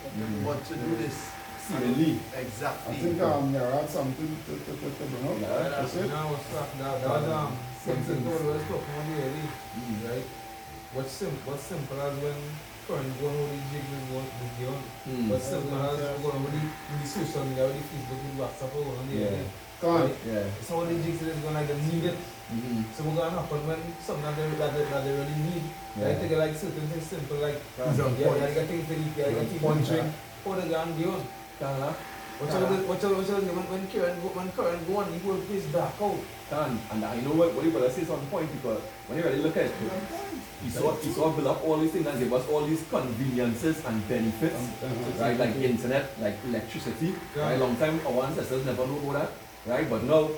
but to do this. Exactly. I think there are something to bring up. That's it. Now what's that? That something that was talking about here, right? What's simple as when current going over the jigs is what is going on. What's simple as going over the social media, with the Facebook, with WhatsApp, or on there. Can't. Yeah. So all the jigs is going like they need it. So we're gonna happen when something that they really need. Like take like certain things simple like you got things to eat, you got things to drink, pour the gun beyond. Watch out when current go on, the whole place back out. And I know what you better say is on point because when you really look at it, he saw build up all these things and give us all these conveniences and benefits, right? Like internet, like electricity. Right? Long time our ancestors never knew about that, right? But now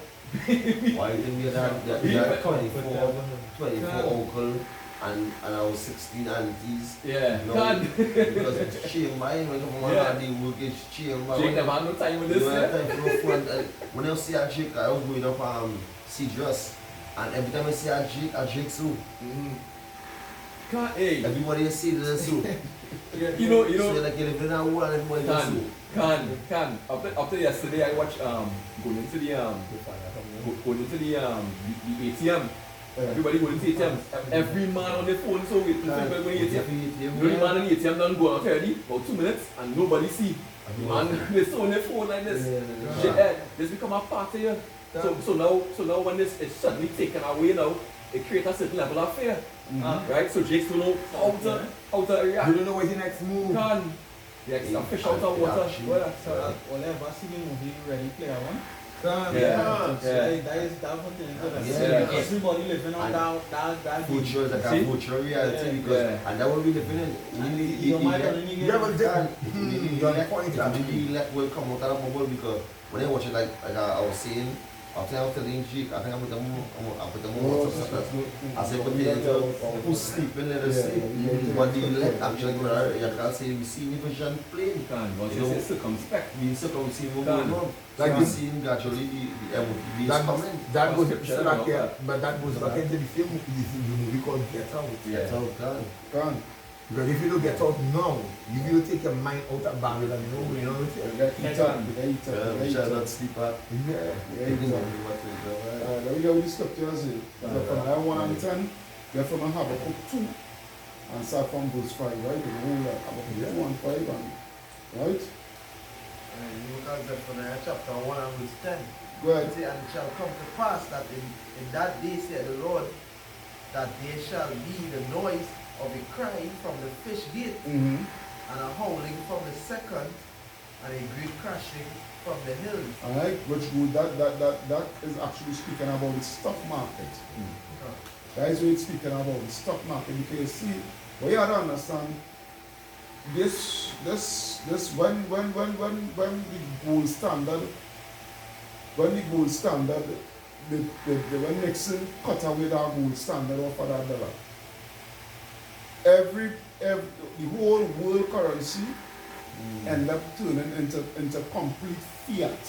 why didn't we have 24 uncle and I was 16 aunties. Yeah. No, because it's shame mine when come on and they work it's shame mine. Jake never had no time with this. No time for no fun. When I see a Jake, I was going up Cedrus and every time I see a Jake so. Can't hey. Everybody see this so. You know. So like you live in a world and everybody does so. Can. After yesterday I watched going into the ATM. Everybody going to ATM. Every man on the phone so wait to people going to ATM. The only man on the ATM done go out already about 2 minutes and nobody see. Man, they still on their phone like this. This become a party here. So now when this is suddenly taken away now, it creates a certain level of fear. Right? So Jake's don't know how to react. You don't know what's the next move. Can. Yeah, a fish out of water. Whatever see the movie Ready Player One. Yeah. That is that for everybody living on that future is like a future reality because and that will be the feeling let will come out of the bubble because when I watch it like I was saying after I was telling Jake, I think I put them on I said put the who's sleeping let us sleep but the let actually go around you can say we see vision plane It's circumspect. We circumspect what's going on. Like we seen gradually the M.O.T.B is coming. That goes back here, but that goes back into the film, the movie called Get Out. Get Out, Gone. Because if you don't get out now, you will take your mind out of Babylon, you know what we shall not sleep at. Let me go with the scriptures here. From Isaiah 1 and 10, they're from Habakkuk 2 and start from verse 5, right? The whole Habakkuk 2 and 5, right? And you look at Zephaniah chapter 1 and verse 10. Go ahead. And it shall come to pass that in that day, said the Lord, that there shall be the noise of a crying from the fish gate, and a howling from the second, and a great crashing from the hills. Alright, which good, that is actually speaking about the stock market. That is what it's speaking about, the stock market. Because you see, what you have to understand, this when the gold standard, when Nixon cut away that gold standard off of that dollar, the whole world currency ended up turning into complete fiat.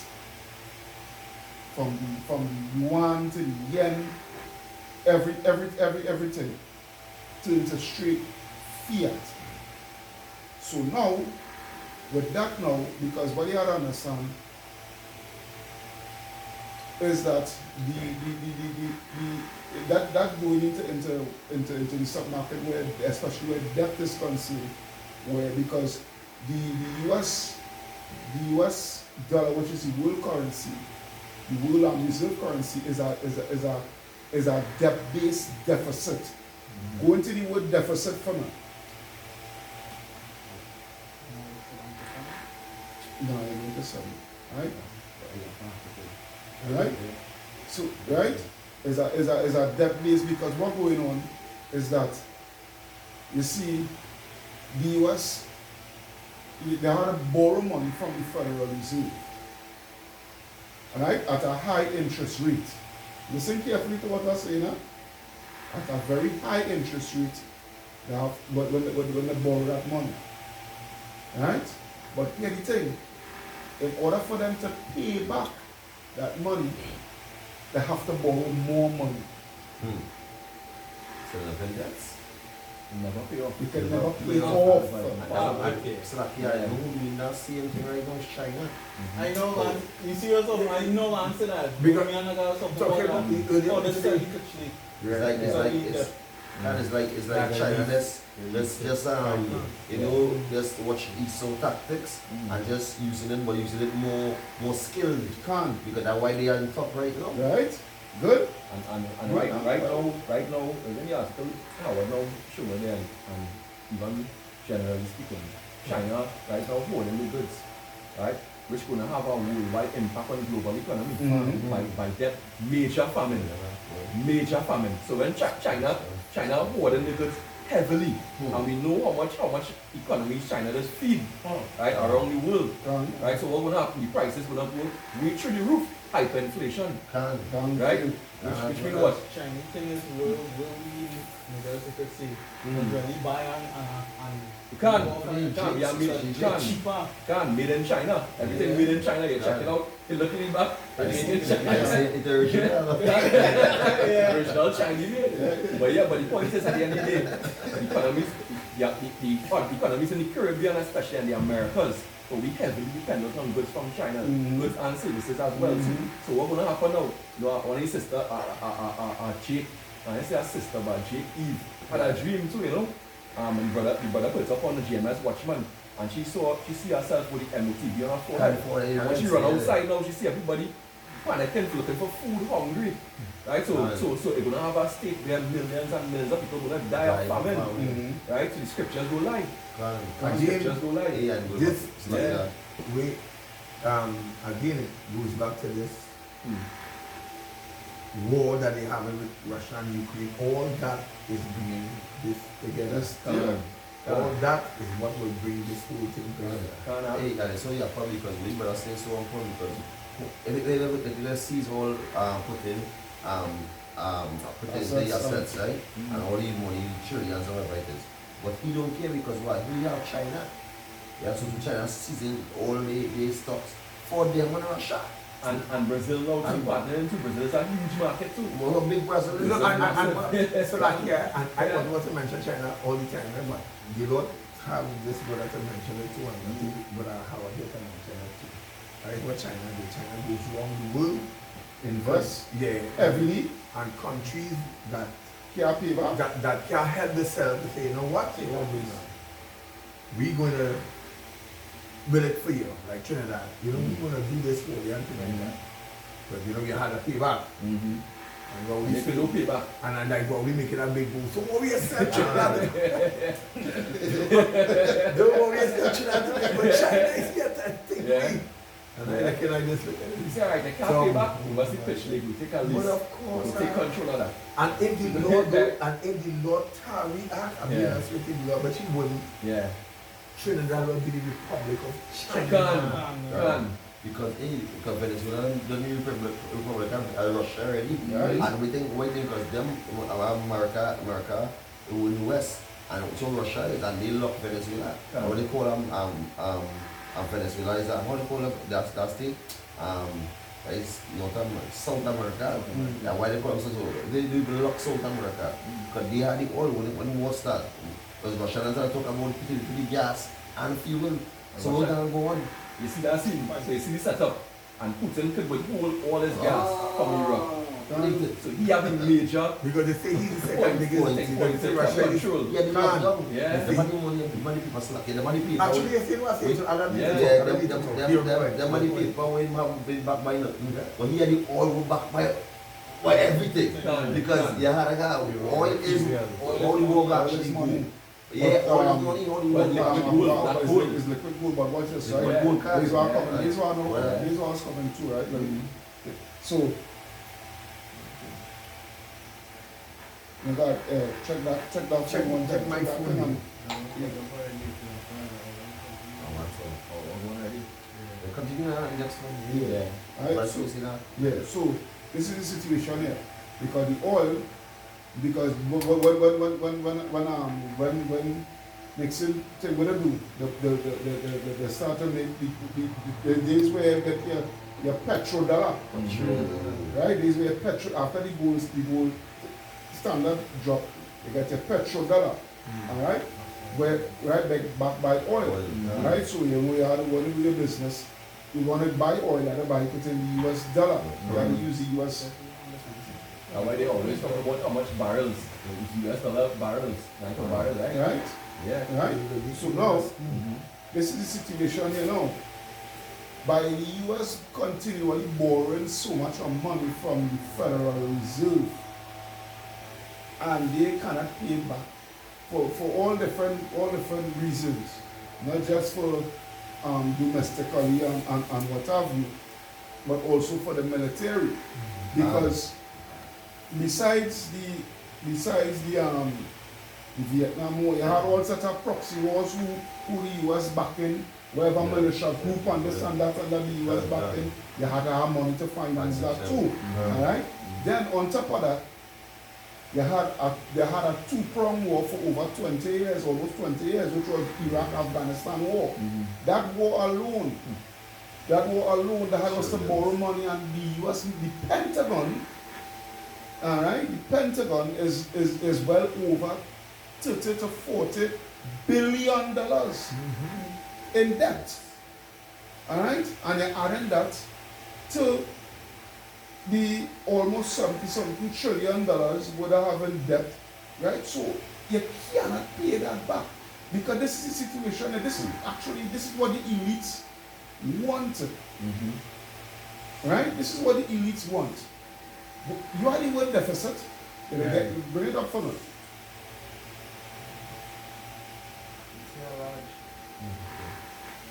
From the yuan to the yen, everything turned into straight fiat. So now, with that now, because what you have to understand is that that going into the stock market where especially where debt is concerned, where because the US dollar, which is the world currency, the world reserve currency is a debt-based deficit. Go into the word deficit for me. No, I need to say, right? Right? So, right? Is a debt base because what's going on is that you see the US they had to borrow money from the Federal Reserve, right? At a high interest rate. Listen carefully to what I'm saying now. At a very high interest rate, They have, when they borrow that money. Right? But here the thing, in order for them to pay back that money, they have to borrow more money. So nothing that's Never pay off. You can never pay Pay off. Okay. so like yeah, no doing that same thing right now is China. I know, man. You serious? I know, answer that. Because- Me and I got something Talking about about that. the earlier Oh, this is today. actually. It's like China. Let's just you know, just watch ESO tactics and just using it, but using it more skilled. Can't. Because that's why they are in top right now. Right? Good? And right now, when the article, Howard now showing there, and even generally speaking, China right now holding the goods, right? Which going to have a worldwide impact on the global economy by that major famine. Major famine. So when China holding the goods heavily, and we know how much economy China does feed, right, around the world, right? So what will happen? The prices will not go way through the roof. Hyperinflation, right? Which means what? Chinese thing is will we really buy and You can't. cheaper. Can't. Made in China. Everything made in China. You check it out. You look in the back. Made in China. It's original. Original Chinese made. But the point is, at the end of the day, the economies in the Caribbean, especially in the Americas, so we heavily dependent on goods from China, goods and services as well. So what's going to happen now? You know, one of his sister, Jake, I say a sister, but Jake Eve, had a dream too, you know. And the brother put it up on the GMS Watchman, and she see herself with the M.O.T.B on her forehead. And when she run outside now, she see everybody panicking, looking for food, hungry. Right? So it's going to have a state where millions and millions of people are going to die of famine. Right? So the scriptures don't lie. Again, This we, again, it goes back to this war that they have with Russia and Ukraine. All that is bringing this together. All that is what will bring this whole thing together. Hey, and so yeah, probably because we better say so on point because if they see all putting the assets, right? And all the money, trillions or whatever it is. But he don't care because why? We have China. Yeah, so China seizing all the stocks for them and Russia. And Brazil now too, partnering too. Brazil is a huge market too. Well, big Brazil is. So like here, and I don't want to mention China all the time, right? But the Lord have this brother to mention it too, and I think brother Howard here to mention it too. Right? What China do? China goes around the world, Invest heavily, and countries that can't pay back. that can help themselves to say, you know what, you want to do now? We're going to build it for you, like Trinidad. You know, we're going to do this for you and things like that. But you know, you had to pay back. And what we If you don't pay back. and like what we making a big move. So what we accept Trinidad. Don't worry, accept Trinidad, but China is yet that thing. Yeah. And I like just look at it. You say, alright, they can't pay back. We must pitch league. We take a lease. But of course, We take control of that. and if the Lord go, and if the Lord tarry act, I'm being honest with the Lord, but he wouldn't. Yeah. Trinidad will be the Republic of China. Can. Because Venezuela don't need Republic of Russia already. Right. And we think because them America in the West and so Russia is and they lock Venezuela. What they call Venezuela is that how they call that state? It's South America. That's why they call them so. They lock South America. Because they had the oil when the war started. Because Russians are talking about the gas and fuel. So we're gonna go on. You see that scene? So you see the setup. And Putin could withhold all his gas from Europe. So he have a major Because they say he's the second biggest point, thing. point They say to Russia is control. Yeah, they lock down. Yeah. The money people slack. The money people. actually you see what I say to Adam. Yeah, The money people when have been back by nothing. But here the oil will back by everything. Because you had a guy, oil is all the world actually money. Yeah, all the money, all the But gold. it's liquid gold, but watch this, Liquid right? gold cards, These are yeah. coming, these are no, Yeah. these are coming too, right? So, you got, check that phone, check my that phone. thing on. Continue on next one. Yeah. Right, Let's so, see that. yeah, so this is the situation here. Because the oil Because when Nixon said what to do, the start to make the days where you get your petrodollar, right? These were petrol after the gold standard drop, you get your petrodollar, all right? Where right back by oil, right? So you had to want to do your business. You want to buy oil, you had to buy it in the US dollar. You had to use the US. That's why they always talk about how much barrels, US dollar barrels, like a barrel, right? Right? Yeah. Right? So now, this is the situation, you know. By the US continually borrowing so much of money from the Federal Reserve, and they cannot pay it back for all different reasons, not just for domestically and what have you, but also for the military, because besides the Vietnam War, you had all sorts of proxy wars who the US backing, wherever militia group and this and that under the US backing, you had to have money to finance that too. Alright? Then on top of that, they had a two-pronged war for over 20 years, almost 20 years, which was Iraq-Afghanistan war. That war alone, they had us to borrow money, and the US, the Pentagon, all right, the Pentagon is well over 30 to 40 billion dollars in debt. All right, and they're adding that to the almost 70-something trillion dollars would have in debt, right? So you cannot pay that back, because this is the situation, and this is what the elites want. Right? This is what the elites want. You are the word deficit. Bring it up for me.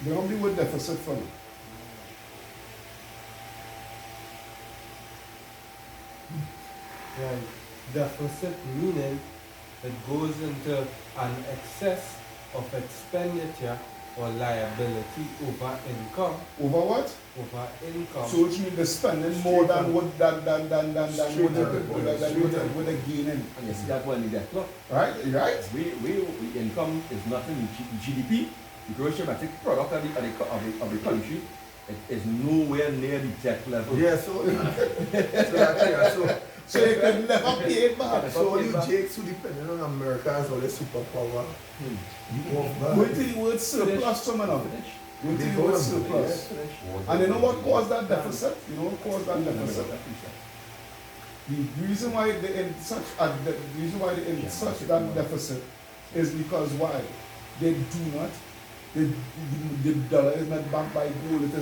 Bring up the word deficit for me. Right. Deficit meaning it goes into an excess of expenditure or liability over income. Over what? Over income. So which means they're spending more than what than they're gaining. And you see that one in that clock. Right? We income is nothing in GDP. The gross domestic product of the country, it is nowhere near the debt level. Yeah, so So you can never pay it back. so you Jakes who depending on America as well as superpower. Going to the word surplus, some of them. Going to the word surplus. And you know what caused that deficit? You know what caused that deficit? The reason why they're in such that deficit is because why? They do not. The dollar is not backed by gold. It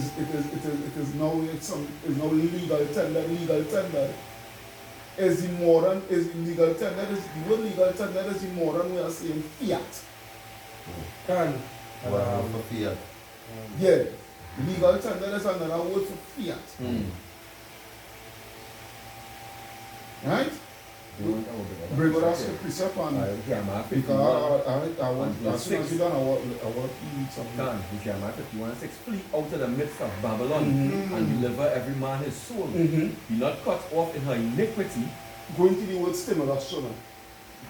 is now legal tender. Is the modern legal tender? The word legal tender is the modern way of saying fiat. Can for fiat. Yeah, legal tender is another word for fiat. Right? Bring it us to precept on because I want as soon as we done I want to eat something. The Jeremiah 51:6 flee out of the midst of Babylon and deliver every man his soul. Be not cut off in her iniquity. Going to the word stimulus, so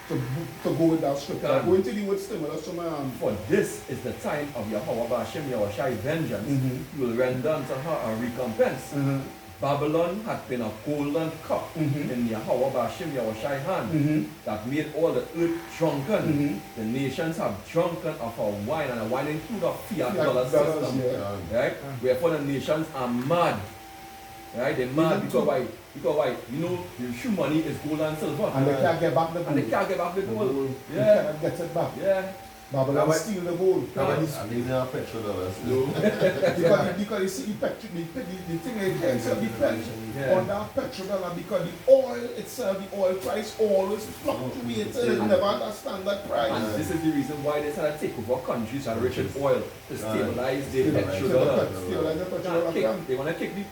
to go with that scripture. Going to the word stimulus, so for this is the time of Yahweh Ba'ashem Yahushai vengeance. He will render unto her a recompense. Babylon had been a golden cup in Yahweh Ba'ashem Yahushai hand that made all the earth drunken. The nations have drunken of her wine, and the wine includes a fiat dollar system. Right? Wherefore the nations are mad. Right? They're mad because why? Because why? You know, the shoe money is gold and silver. And they can't get back the gold. And they can't get back the gold. They cannot get it back. Yeah. Babylon steal the gold. And these are petrodollars. Because you see the thing is depends on that petrodollar, because the oil itself, the oil price always fluctuates. It never understand that price. And this is the reason why they try to take over countries that are rich in oil to stabilize their petrodollar. They want to kick the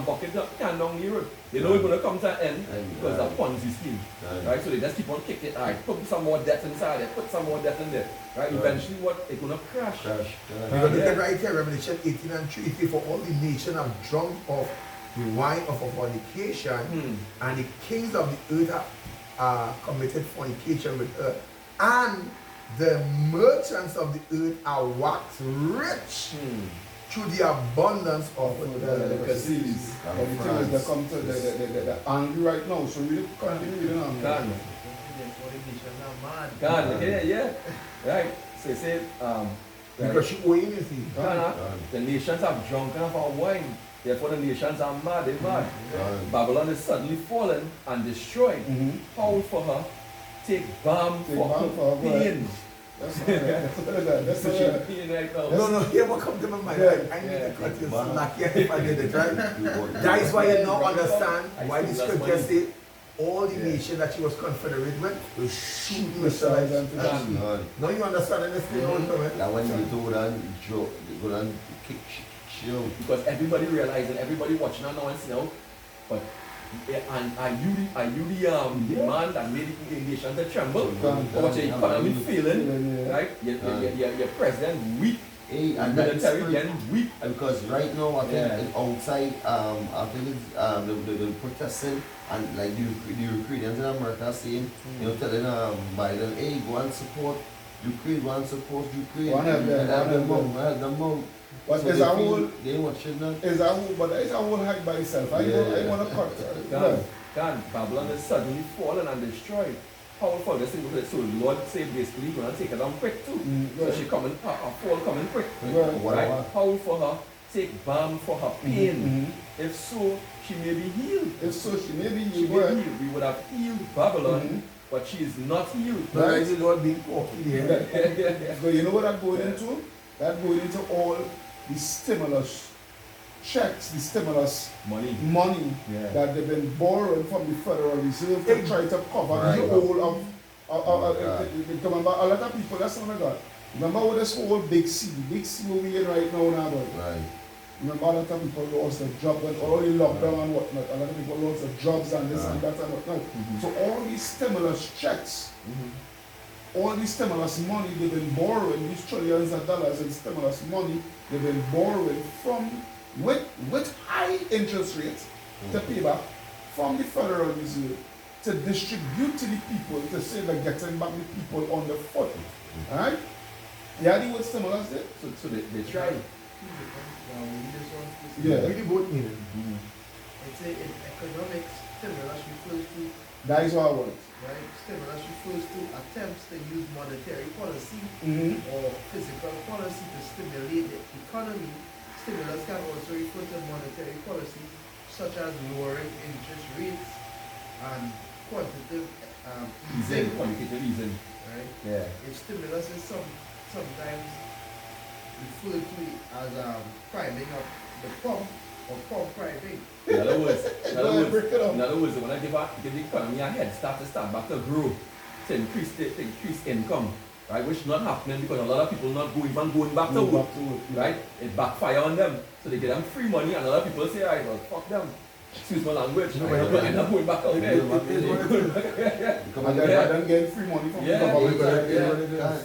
bucket can down the road. They know it's going to come to an end because of Ponzi scheme. Right? So they just keep on kicking it. Alright, put some more debt inside there, put some more debt in there. Right? Eventually what? It's going to crash. Because look at right here, Revelation 18 and 3, for all the nation have drunk of the wine of fornication, and the kings of the earth have committed fornication with her. And the merchants of the earth are waxed rich through the abundance of the Casilis. But the thing is, they come to the angry right now, so really continue reading on. Can. Yeah. Right. So you say, because she owing you see. the nations have drunk enough of wine. Therefore, the nations are mad. They're mad. Babylon is suddenly fallen and destroyed. How for her? Take balm for her pain. That's it. Pain right now. No, here what come to my mind. I need to cut you slack here if I did it, right? That is why you now understand why the scripture say all the nations that she was confederate with will shoot missiles and now you understand this thing on coming? That when you do that, you go and kick shield. Because everybody realizing, everybody watching her now and see now, but and are you the man that made the nation to tremble? Or what your economy failing, right? Your president weak. And military then weak. Because right now I think outside I think it's the protesting and like the Ukrainians in America saying, you know, telling Biden, hey, go and support Ukraine, go and support Ukraine. Help them out. But so there's a whole, they watching that. There's a whole hype by itself. I want to cut. Babylon is suddenly fallen and destroyed. Powerful, this thing, so the Lord say basically you're going to take her down quick too. So she coming, her fall coming quick. Right? Power for her, take balm for her pain. If so, she may be healed. We would have healed Babylon, but she is not healed. Right? The Lord being cocky there. So you know what that going into? That going into all the stimulus checks, the stimulus money that they've been borrowing from the Federal Reserve to try to cover the whole of remember a lot of people, that's what I got. Remember what this whole big C where we in right now, Right. Remember a lot of people lost their jobs and all the lockdown and whatnot. A lot of people lost their jobs and this and that and whatnot. So all these stimulus checks, all this stimulus money they've been borrowing, these trillions of dollars in stimulus money they've been borrowing from with high interest rates to pay back from the Federal Reserve to distribute to the people to say they're getting back the people on the foot. Alright? Yeah, the word stimulus there? So they try. Yeah. Really both meaning. It's in economics, stimulus refers to That is what I want. right? Stimulus refers to attempts to use monetary policy or physical policy to stimulate the economy. Stimulus can also refer to monetary policies such as lowering interest rates and quantitative Quantitative easing. right? Yeah. If stimulus is sometimes referred to as priming up the pump or pump priming. In other words, when I give the economy a head start back to grow, to increase income, right? Which not happening because a lot of people not going back to work, right? It backfire on them, so they get them free money, and a lot of people say, "Right, well, fuck them." Excuse my language. End up going back out there. And then getting free money from the government.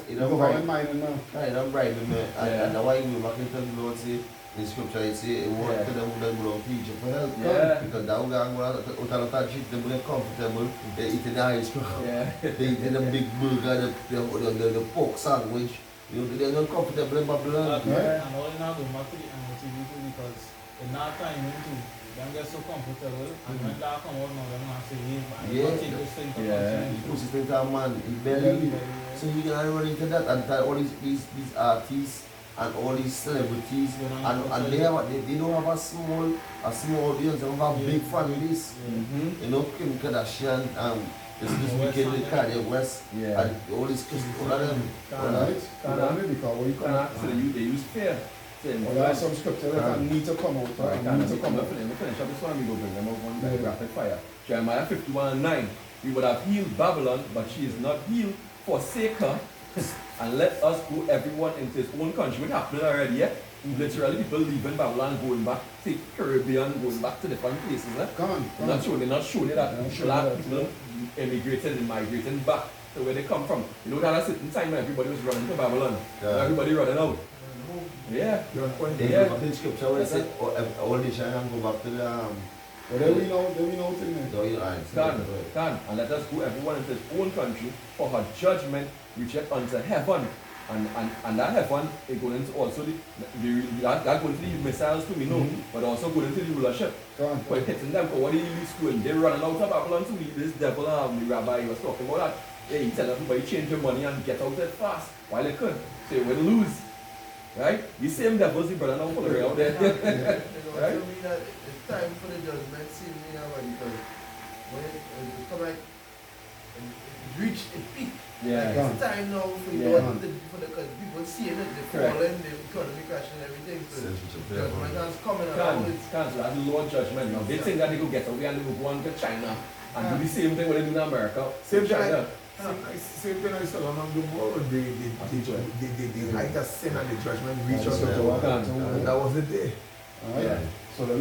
The government mining now. Right, I'm bribing me. And that's why you back into the Lord say, in scripture it say, it won't to them who don't teach for help. Because that will go out of shit, they will comfortable, they eat the ice cream, they eat the big burger, the pork sandwich. You know, they're not comfortable in Babylon. And all in our M.O.T.B because in that time them get so comfortable and when that come out now, them have to say, hey, man, take this thing to He puts it into a man, his belly. So you can run into that and all these artists and all these celebrities and they don't have a small audience, they don't have a big fan base. You know, Kim Kardashian, this weekend with Kanye West and all these all of them. So they use fear. There are some scriptures that need to come out. Finish up this one, we go bring them out one rapid fire. Jeremiah 51:9. We would have healed Babylon, but she is not healed. Forsake her, and let us go everyone into his own country. Which happened already, yeah? Literally, people leaving Babylon, going back to Caribbean, going back to different places. They're not showing that black people immigrated and migrating back to where they come from. You know, that at a certain time when everybody was running to Babylon. Everybody running out. The scripture where it said all the China go back to But then we know thing. So you are. Can. And let us go everyone into his own country, for her judgment reacheth unto heaven. And that heaven is going to also that going to the missiles too, we know, but also going to the rulership. But hitting them for what he is doing. They're running out of Babylon to leave this devil. The rabbi was talking about that. Yeah, he tell everybody change your money and get out there fast while they could. So you will lose. Right? The same devils the brother now put out there. Right? Mean that it's time for the judgment scene, because when it come like it reached a peak. Yeah. It's time now for the people seeing it, they're falling, the economy crashing and everything. So judgment has coming around. So that's the Lord judgment now. They think that they could get away and they could go on to China and do the same thing what they do in America. Same thing I saw on the world, the height of sin and the judgment reach us. That was the day. Alright. So let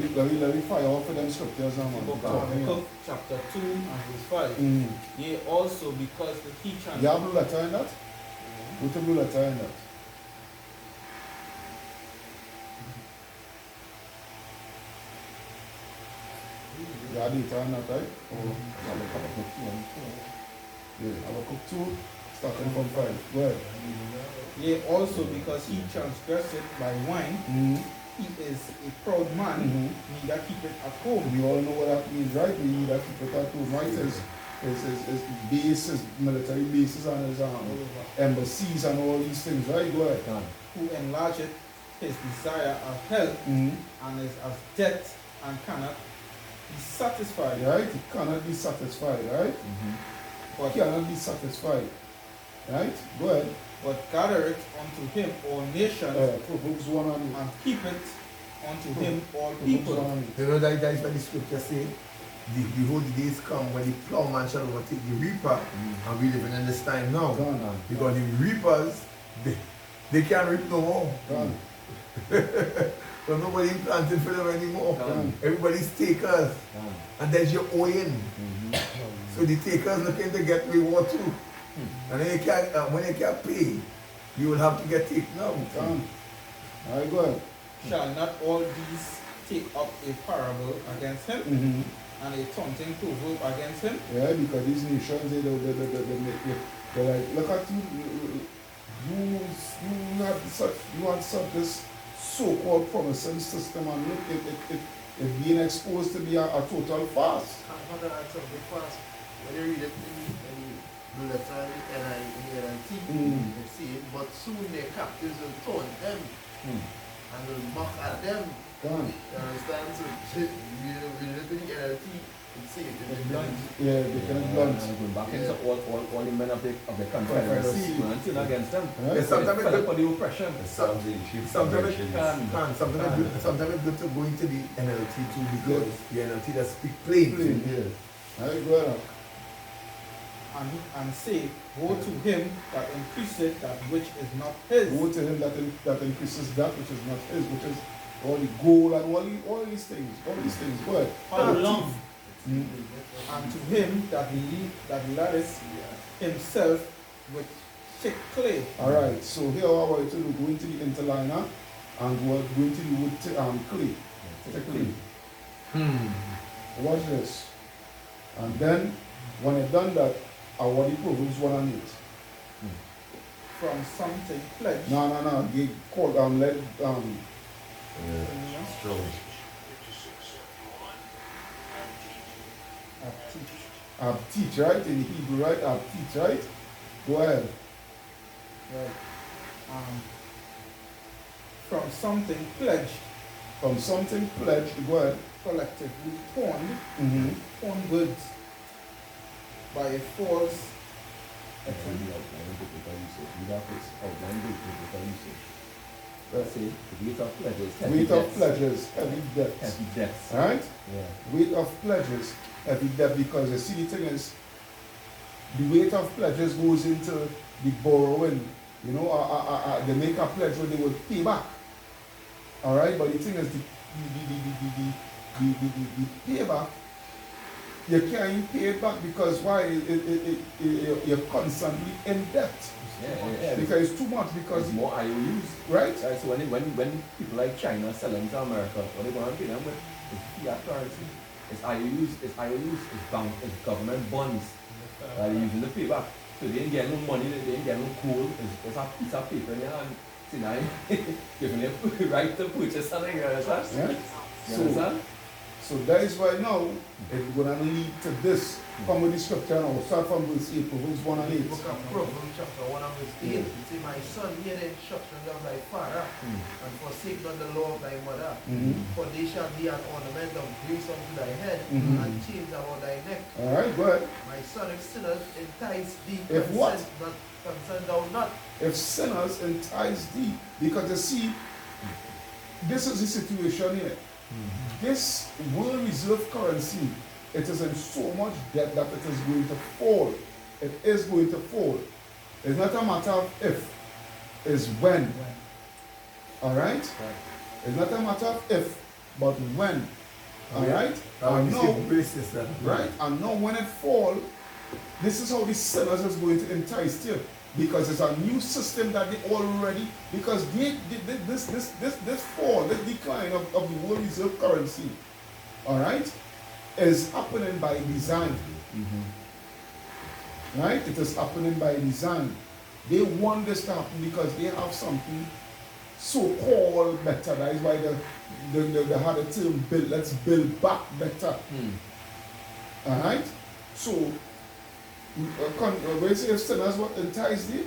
me fire off for them scriptures now, man. Habakkuk chapter 2 and verse 5. Yea, also because the teacher. You have blue letter in that? Put the blue letter in that. You have data in that, right? Yeah, Habakkuk 2, starting from 5. Go ahead. Yea, also because he transgressed by wine. He is a proud man, neither keep it at home. We all know what that means, right? We need to keep it at home, right? His bases, military bases and his embassies and all these things, right? Go ahead. Who enlargeth his desire of health and is of death and cannot be satisfied. Right? He cannot be satisfied, right? But he cannot be satisfied. Right? Go ahead. But gather it unto him all nations, Proverbs 1 and keep it unto him all people. You know that is what the scripture say. Behold, the days come when the plowman shall overtake the reaper, and we living in this time now. Because the reapers, they can't reap no more. So nobody planting for them anymore. Everybody's takers, and there's your owing. So the takers looking to get reward too. And then you can't, when you can't pay, you will have to get taken out. Alright, go ahead. Shall not all these take up a parable against him and a taunting proverb against him? Yeah, because these nations, they're like, look at you, you have such this so-called promising system, and look, it being exposed to be a total farce. I'm going to add something fast. When you read it, the letter in NLT, you see it, but soon their captives will taunt them and will mock at them. You understand? So, we look at the NLT and see it. It's blunt. Yeah, they can blunt. And going back into all the men of the Confederacy, and against them. Sometimes it's good for the oppression. Sometimes it's good to go into the NLT too, because the NLT does speak plain. Alright, go ahead. And say, woe to him that increaseth that which is not his. Woe to him that increases that which is not his, which is all the gold and all these things. Go ahead. How long? And to him that ladeth himself with thick clay. Alright, so here I want you to go into the interliner and go into the wood clay. Thick clay. Watch this. And then when I've done that, I want the Proverbs 1 and 8. From something pledged. No. They called strong. teach, right? In Hebrew, right? Teach, right? Go ahead. Right. From something pledged. From something pledged, go ahead. Collectively pawned goods by a false Let's say the weight of pledges. Weight of pledges, heavy debts. Heavy debts. Right? Yeah. Weight of pledges, heavy debt, because you see the thing is, the weight of pledges goes into the borrowing. You know, they make a pledge where they will pay back. Alright, but the thing is, the payback, you can't pay it back because why? You're constantly in debt. Yeah. Because it's too much, because it's more IOUs. Right? So when people like China selling to America, what they going to pay them with is fiat currency. it's IOUs, it's government bonds that they using the paper. So they ain't get no money, they ain't get no coal, it's a piece of paper in your hand. See now, giving you right to purchase something, you understand? Yeah. You understand? So that is why now it's going to lead to this. Come with the scripture now. Start from verse 8, Proverbs 1 and 8. Book of Proverbs chapter 1 and verse 8. It says, my son, hear the instructions of thy father, and forsake not the law of thy mother. For they shall be an ornament of grace unto thy head, and chains about thy neck. Alright, go ahead. My son, if sinners entice thee, If what? consent thou not. If sinners entice thee, because you see, this is the situation here. This world reserve currency, it is in so much debt that it is going to fall. It is going to fall. It's not a matter of if, it's when. Alright? It's not a matter of if, but when. Alright? And now, right? And now when it falls, this is how the sinners is going to entice you. Because it's a new system that they already, because this fall, this decline of the world reserve currency, all right, is happening by design. Right? It is happening by design. They want this to happen because they have something so-called better. That is why they had a term build, let's build back better. All right? So, where you say if sinners what entice thee?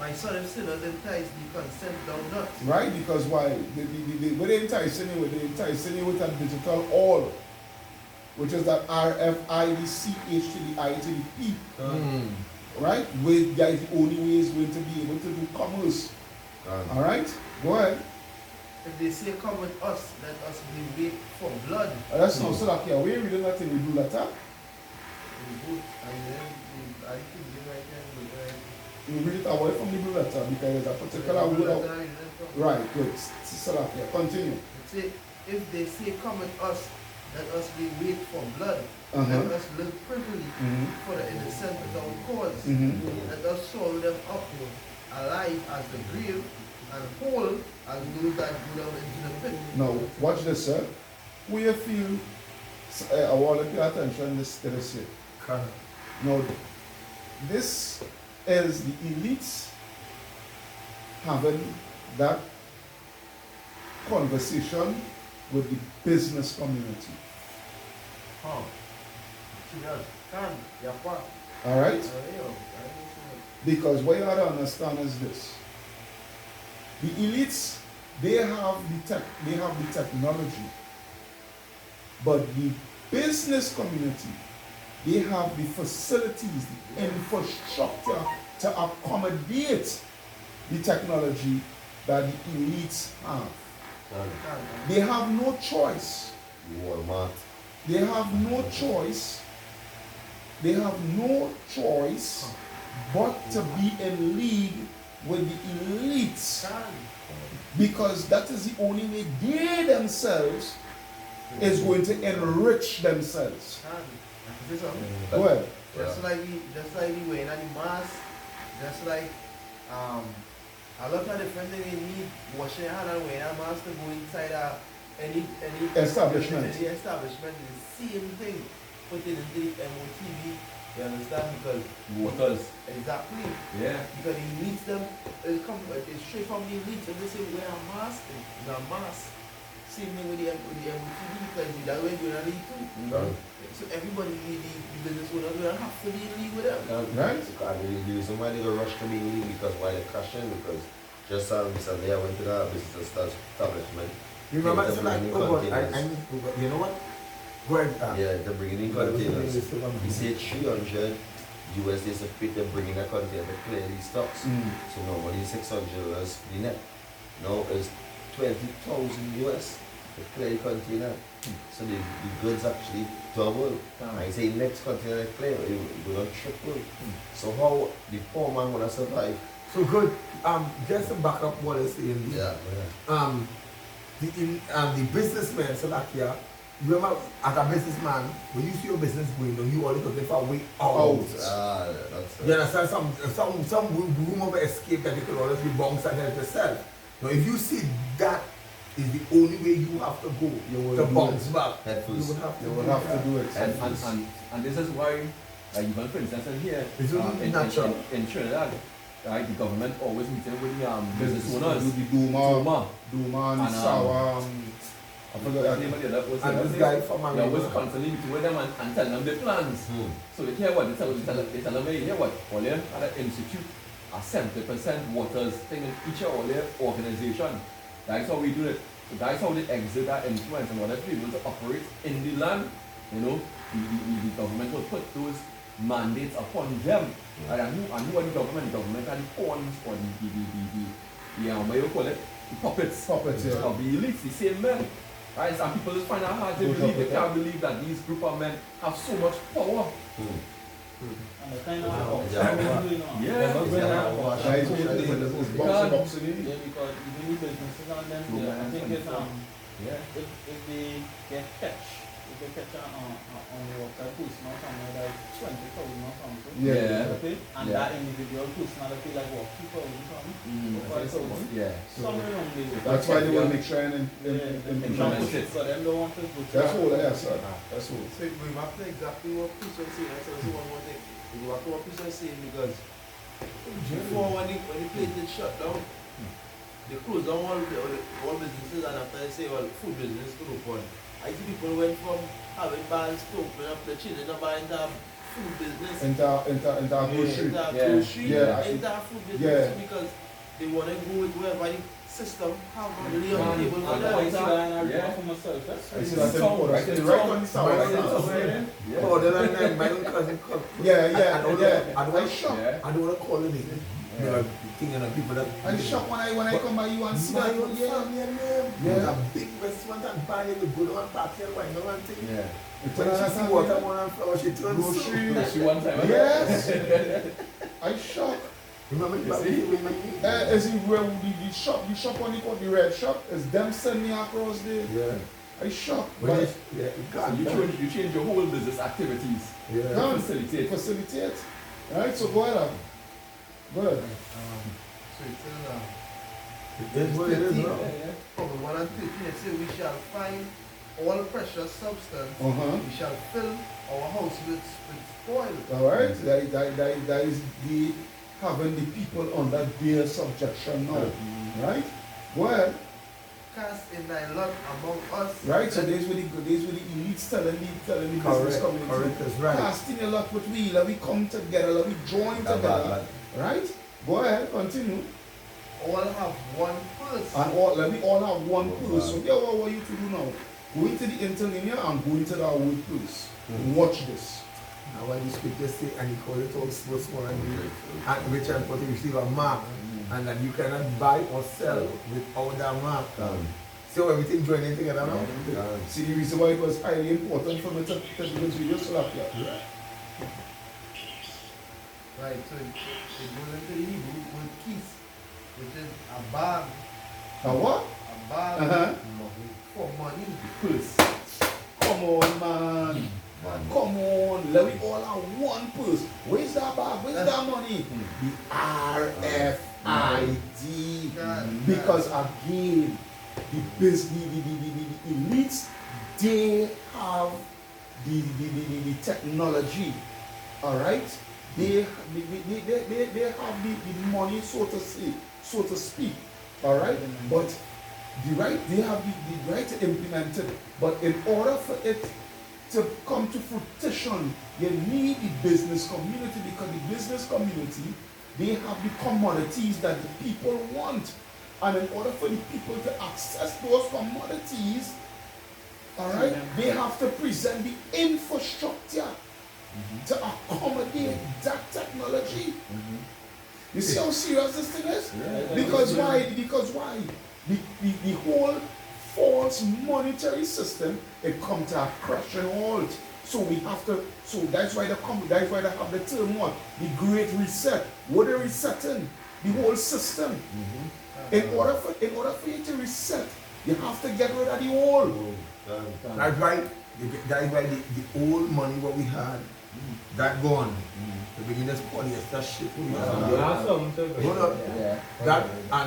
My son, if sinners entice thee, consent thou not. Right, because why? When they entice anyway, they entice anyway with a digital all, which is that RFIDCH to the I to the P. Right? Where that is the only way is going to be able to do commerce. Alright? Go ahead. If they say, come with us, let us be wait for blood. That's not so that here. We reading that thing, we do that, huh? You read it away from the blue letter because there's a particular word out. Right, good. Salakia, continue. Say, if they say, come with us, let us be wait for blood. Let us live privily for the innocent without cause. Let us swallow them up alive as the grave, and whole as those that go down into the pit. Now, watch this, sir. We feel, I want to pay attention to this here. Now, this is the elites having that conversation with the business community. All right? Because what you have to understand is this. The elites, they have the technology, but the business community, they have the facilities, the infrastructure to accommodate the technology that the elites have. They have no choice. Walmart. They have no choice. They have no choice but to be in league with the elites, because that is the only way they themselves is going to enrich themselves. Go ahead. Just like the way in the mask, just like a lot of different things you need washing your hand and wearing a mask to go inside any establishment. Any establishment is the same thing. Put it into the M.O.T.B. You understand? Because Waters. Exactly. Yeah. Because he meets them, it's straight from the elite. If they say wear a mask, it's a mask. Same thing with the M.O.T.B. because that way you're not elite too. So everybody, the business owners will have to be in league with them. Right? The reason why they go rush to be in league because why they're crashing, because just recently I went to the business establishment. You remember, so like, you know what? Go ahead. Yeah, they're bringing in containers. He said 300 US is a fit they're bringing a container to clear these stocks. So normally $600 the net. Now it's 20,000 US to clear the container. So the goods actually double. I say next container they clear, it will not triple. So how the poor man wanna survive? So good. Just to back up what I'm saying. Yeah. The businessman, so like here, you remember as a businessman, when you see your business going down, you always looking for a way out. That's You understand? Some room of escape that you can always be bounced and help yourself. Now if you see that is the only way you have to go to bounce back. Head You first. would have to, You will have to do it. And this is why, even for instance, in here, It's only natural. in Trinidad, right, the government always meeting with the business owners. Do the Duma And, and Sawa. I forgot What's that. the name of the other- what's the And other this name? guy from They always America. constantly meeting with them and tell them their plans. So they hear what they tell them, hey, hear what? All your other institute are 70% waters thing in each of all their organization. That's how we do it. So that's how they exert that influence and whatever people to operate in the land, you know, the government will put those mandates upon them. Right? And who are the government? The government are the pawns or what do you call it? The puppets. Puppets, yeah. Of the elites, the same men. Right? Some people just find it hard to believe. They can't believe that these group of men have so much power. And the kind of Wow. box Yeah. going on. Yeah. Guys, it's boxing. Yeah, because even the businesses on them, I think it's Yeah. if they get catch on water person or something like 20,000 or something. Yeah. Okay, and Yeah. that individual personality like what 2,000 something. I think so. Yeah. Somewhere around there. That's why they will make sure and Implement it. So them don't want to go That's all, yeah, sir. That's all. So we have to exactly what Chris was saying. I said, one more thing. We have to what Chris was saying because before when the place did shut down, they closed down all businesses and after they say, well, food business could open. I see people went from having bars to open up the children are buying the food business. Enter grocery. Into Yeah. grocery, Yeah. into food business Yeah. because they want to go with wherever the system have really on the table for And them. I see that and I Yeah. for myself. I see that in Port. Right in Right town. on the south. Right in Right town. south. Yeah. Oh, then my own cousin called. Yeah. I don't I shocked. Yeah. I don't want to call it name. There are thinking of people that. I shocked when I come by you and see My that. own Yeah. family and name. Yeah. There's a big restaurant and bar in the good one party and wine and thing. Yeah. When she see watermelon and flower, she turns Grocery. soup. She one time. Yes. I shocked. Remember the You bar see? with me? Is it where the shop on the red shop? Is them send me across there? Yeah. I shocked. But But yeah, you So can't. you change your whole business activities. Yeah. no, Facilitate. facilitate. Alright, so go ahead. Go ahead. So it's in It is what it is, bro. From 1 and 13, it says we shall find all precious substance, we shall fill our house with spoil. Alright, that is the having the people under their subjection now. Right? Go ahead. Cast in thy lot among us. Right? So there's where the elites telling the business Correct, community. correct, that's right. Casting a lot with we, let we come together, let we join together. Right? Go ahead, continue. All have one person. And all, let we all have one purse. So yeah, what you to do now? Go into the interlinear and go into our word purse. Watch this. Now when the scripture say, and he called it all small and rich and poor to receive a mark, and that you cannot buy or sell without that mark. So everything joining together now? See the reason why it was highly important for me to do this video so that Right, so it goes into the Hebrew word keys, which is a bag. a what? A bag Uh-huh. for money. Purse. Come on, man. Come on. Let we all have one purse. Where's that bag? Where's that money? The RFID. Because again, the elites, they have the technology. Alright? They have the money, so to speak. Alright? But they have the right to implement it. But in order for it to come to fruition, you need the business community, because the business community, they have the commodities that the people want. And in order for the people to access those commodities, alright, they have to present the infrastructure to accommodate that technology. You see how serious this thing is? Because why? The whole false monetary system, it comes to a crashing halt. So we have to, so that's why they have the term what? The Great Reset. What are resetting? The whole system. In order for you to reset, you have to get rid of the old. That's why the old money what we had, That gone. The beginners polyester shit. Hold up. Yeah.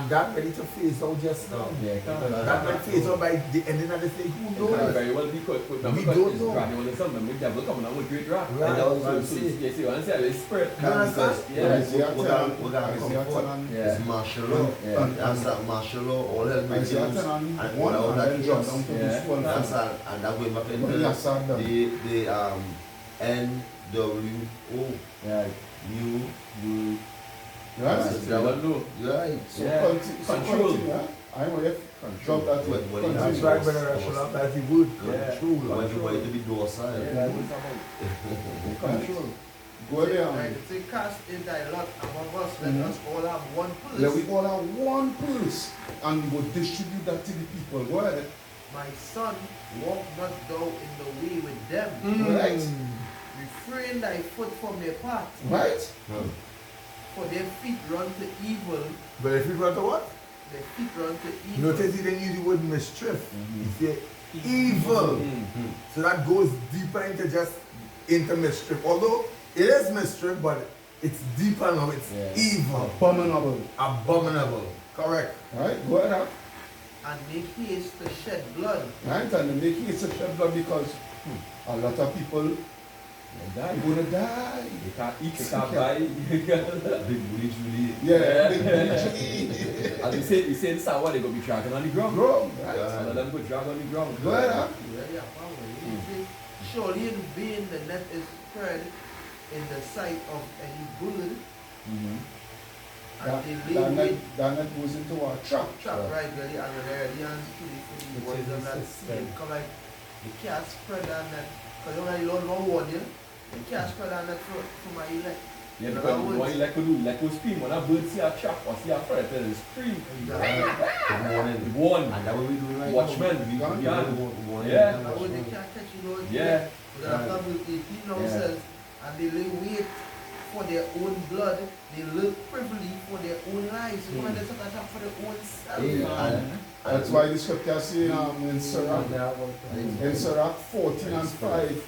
That ready to phase out just now. Yeah, That might phase out by the ending of the day. Who It knows? can very well be cut. We Because don't it's know. gradual and something. The devil coming out with great rap. Right. And also, So you see what I'm saying? It's spread. You understand? Yeah. we're gonna come forward. Yeah. It's martial law. Yeah. That's that martial law, all hell Isaiah victims, 10 and and 1 all and that then jump chaos. down to Yeah. this 12. That's that, and that going back into Well, yes, sir, done. the NWO Yeah. new rule. Right? So you don't know. Right. So Yeah. Control. continue, huh? I'm going to drop that in. What Continue. That's right, brother. Rational. That's the word. Yeah. Control. When you want it to be docile. Yeah, that's what I'm about. Control. Go there. Right, it's a cast in dialogue among us. Let us all have one pulse. Let we all have one pulse and we will distribute that to the people. Go ahead. My son, walk not thou in the way with them. Right? Refrain thy foot from their path, Right? for their feet run to evil. But if you want to what? Their feet run to evil. Notice he didn't use the word mischief. He said evil. So that goes deeper into mischief. Although it is mischief, but it's deeper now. It's Yeah. evil. Abominable. Abominable. Correct. Right? Go ahead. Huh? And make haste to shed blood. Right? And they make it such a blood because a lot of people Like that. are going to die. You can't eat, you can't buy. Big bully Julie. Yeah. As you say in Sawa, they're going to be dragging on the ground. Grow. Right? Some of them go drag on the ground. Go ahead. Huh? Very power. Surely in vain the net is spread in the sight of any bird, and they lay wait That net goes into a trap. trap right really and ready and for the Which boys is of that the sea. system. Come like you can't spread that net because you already don't know one you. You can't spread that net for my elect. Yeah, because what you like to do, like to scream. When a bird see a trap or see a predator, they scream. Good morning. One. And that what we doing right Watchmen. now. We Gone. good morning. Yeah. That way they can't catch you know. Yeah. But after verse 18 now Yeah. says, and they lay wait for their own blood, they look privily for their own lives. So when they set a trap for their own self. Yeah, and That's why the scripture says in Sirach, in Sirach 14 and 5,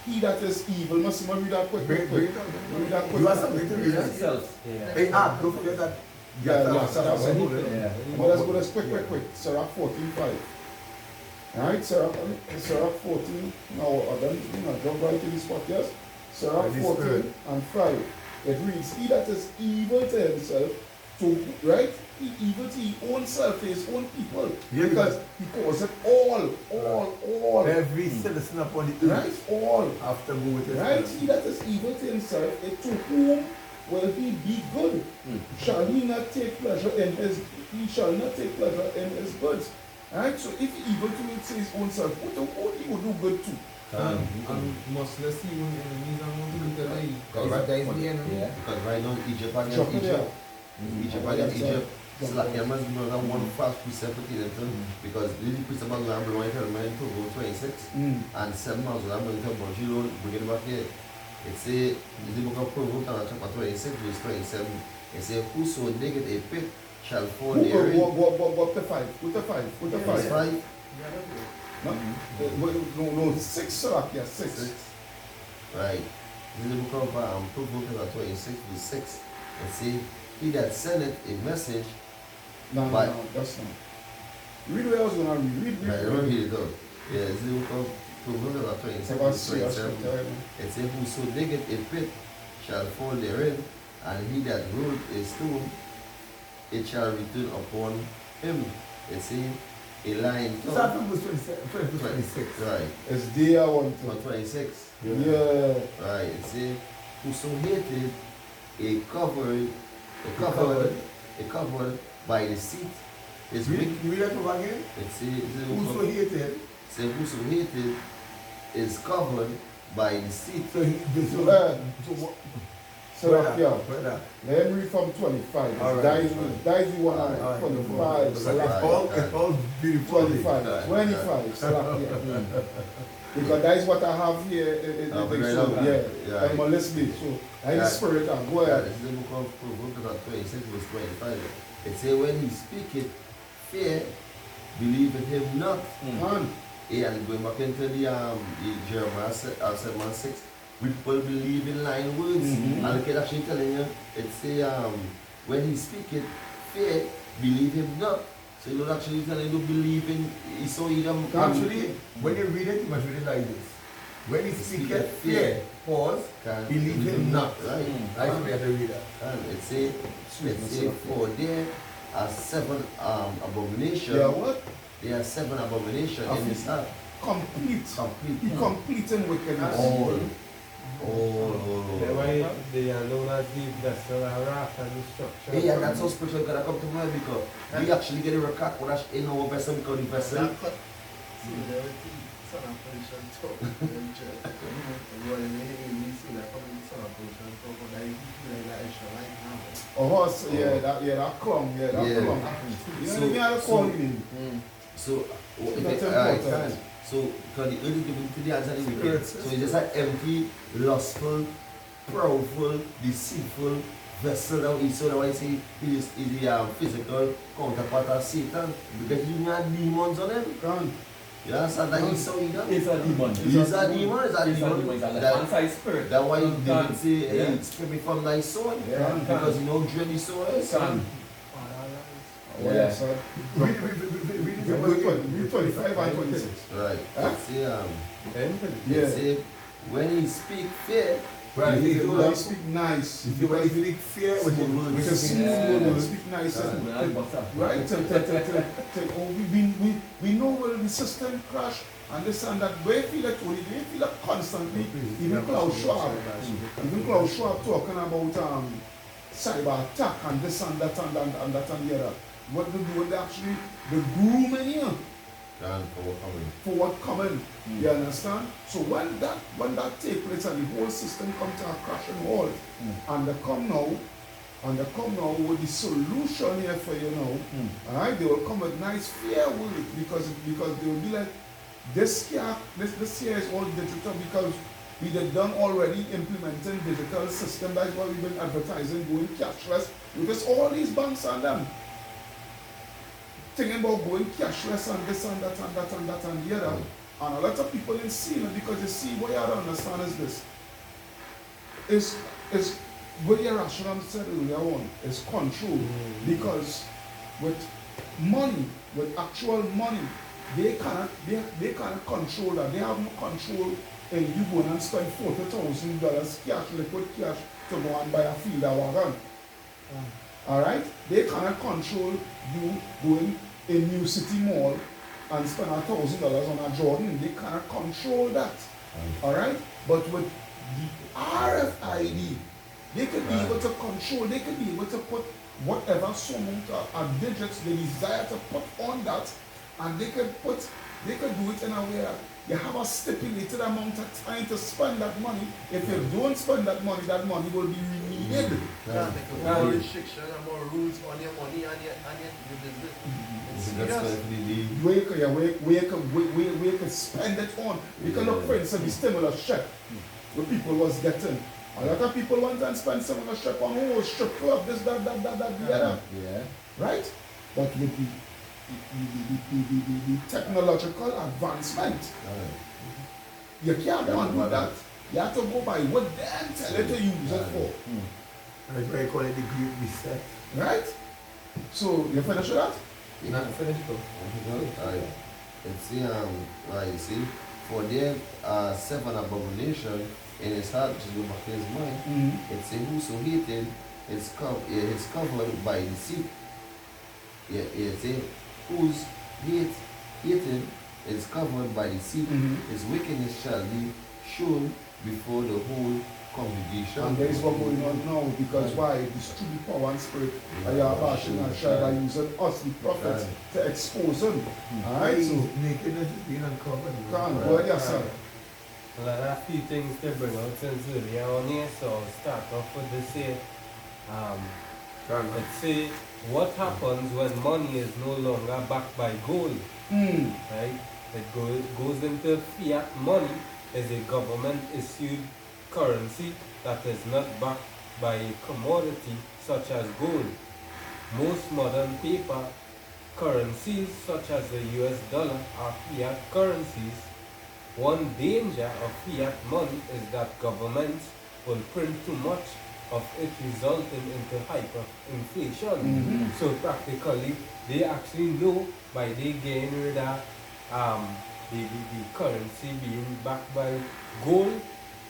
he that is evil, must read that quick. Bring Read it on. that quick. You have something to read that? Itself. Yeah. Hey, don't forget that. Yeah, so that's Simple, it. Yeah. But let's go this quick. Sirach 14, 5. Alright, Sirach 14. Now, jump right to this spot, yes? Sirach Holy 14 Spirit. and 5. It reads, he that is evil to himself, right? He evil to his own self, his own people. Yeah, because he calls it all. Every citizen upon the Right? earth All. after go with his Right? He that is evil to himself, to whom will he be good? Shall he not take pleasure in his, he shall not take pleasure in his goods. Right? So if he evil to his own self, what he will do good to? And must not see when enemies are going to look at it. Correct. That is the enemy. Yeah. because right now Egypt and Drop it there. Egypt. It's like you must know that one fast precept because the precept of Lamb belong to Roman to go 26 and 7 months of Lamb belong to Bonjilo, bring it back here. It's a the book of Proverbs chapter 26 verse 27. It says, whoso diggeth a pit shall fall therein. What the 5? What the 5? What the Verse 5? 5. Yeah, that's No, good. 6 Sirach, yeah, 6. Right. In the book of Proverbs chapter 26 verse 6. It says, he that sendeth a message. No, But- that's not. Read what I was going to read. I don't read it out. Yeah, it's the book of Proverbs chapter 26 About verse 27. It says, whoso diggeth a pit shall fall therein, and he that rolleth a stone, it shall return upon him. It says, a lion tongue. Start from verse 26. Right. It's there one From thing. 26. Yeah. Right. It says, whoso hated a covered by the seat is wicked. Read that over again. It says, Whoso hated, say whoso hated is covered by the seat. so he So, so Sirach, yeah. brother. Let me read from 25. All right. That is the one All on right. 25. It's Sirach all beautiful. 25. 25. Sirach, yeah. Because that is what I have here in the thing. So, yeah. I'm a listening. So, I Yeah. spirit and go Yeah, ahead. this is the book of Proverbs chapter 26 verse 25. It says, when he speaketh, fear, believe in him not. Man, And going back into the Jeremiah 7 and 6, we people believe in lying words. And look at actually telling you, it's say when he speak it, fear, believe him not. So you're actually telling you to believe in so you don't Actually, when you read it, you must read it like this. When he speak it, fear, pause, believe him not. Right. That's the way you have to read that. And let's say for there are 7 abominations. Yeah, what? There are 7 abominations in his heart. Complete. Complete. He complete in wickedness. All. That's why they are known as the vessel of wrath and destruction. Yeah, that's how spiritual God come to mind because we actually get a record for that in our vessel because the vessel. That cut. See, there was the son of Persian talk in church. You want to see that coming son of Persian talk, but I feel like that extra light now. A horse, that clung, that clung. You know what I mean? I call him. So, That's alright, important. so because the earth is given to the answer of the wicked. So it's just an empty, lustful, proudful, deceitful vessel that we so that I say is the physical counterpart of Satan because you have demons on him. Can. You understand that he's so either? It's a demon. He's a demon, It's a demon. It's a left-hand spirit. That's why Can. David say, hey, Yeah. spare me from thy soul. Yeah. Because you know dread the soul is. Can. Oh, yeah, sir. Read 25 and 26. Right. Huh? Say, Yeah. say, when he speak fear, Right, He if you will like, speak nice. if you like fear with Smooth the words. With a smooth Yeah. word, speak nice. Right? We know where the system crash and this and that. Where you feel it, where you feel it constantly. Even Klaus Schwab talking about cyber attack and this and that and that and that and the other. What they do, they actually the grooming here and for coming. for what coming. You understand? So when that take place and the whole system come to a crash and halt, and they come now with the solution here for you now. Alright, they will come with nice fair word because they will be like this here is all digital because we have done already implementing digital system. That's why we've been advertising going cashless because all these banks are them. Thinking about going cashless and this and that and that and that and the other. And a lot of people didn't see it because you see what you have to understand is this. Is what your rational said earlier on is control. Because with money, with actual money, they cannot control that. They have no control in you going and spend $40,000 cash, liquid cash to go and buy a field of wagon. Alright? They cannot control you going in New City Mall and spend $1,000 on a Jordan. They cannot control that. Alright? But with the RFID, they can be able to control, they can be able to put whatever sum of digits they desire to put on that, and they can do it in a way that you have a stipulated amount of time to spend that money. If you don't spend that money will be remedied. More restriction and more rules on your money and your business. Where you can spend it on. You can look for instance the stimulus check what people was getting. A lot of people want to spend stimulus check on strip club, this, that, the other. Yeah. Right? But with the technological advancement, you can't do that. You have to go by what they tell you to use it for. that's why you call it the Great Reset. Right? So, you finish with that? Not finished though. Alright. It's you see, for there are 7 abominations in his heart, which is going back to his mind. It's a whoso hated is covered by deceit. It's a whose hated is covered by deceit. His wickedness shall be shown before the whole congregation. And there is what going on now because why? It's through the power and spirit of Yahweh and Shai by using us, the prophets, to expose them. Alright, so Nakedness is being uncovered. can't go ahead, yes, sir. Well, there are a few things to bring out since earlier on here, so I'll start off with this here. Let's say, what happens when money is no longer backed by gold? Right? It goes into fiat money as a government issued currency that is not backed by a commodity such as gold. Most modern paper currencies such as the US dollar are fiat currencies one danger of fiat money is that governments will print too much of it, resulting into hyperinflation. So practically, they actually know by they getting rid of the currency being backed by gold,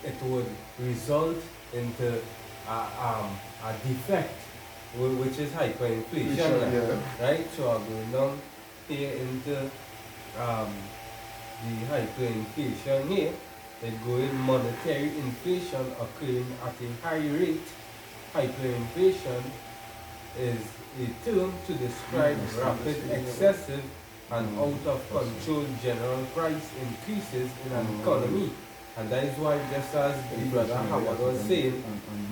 it would result into a defect, which is hyperinflation, right? So I'm going down here into the hyperinflation here. It's going monetary inflation occurring at a high rate. Hyperinflation is a term to describe rapid, excessive, and out of control general price increases in an economy. And that is why, just as the brother Howard was saying,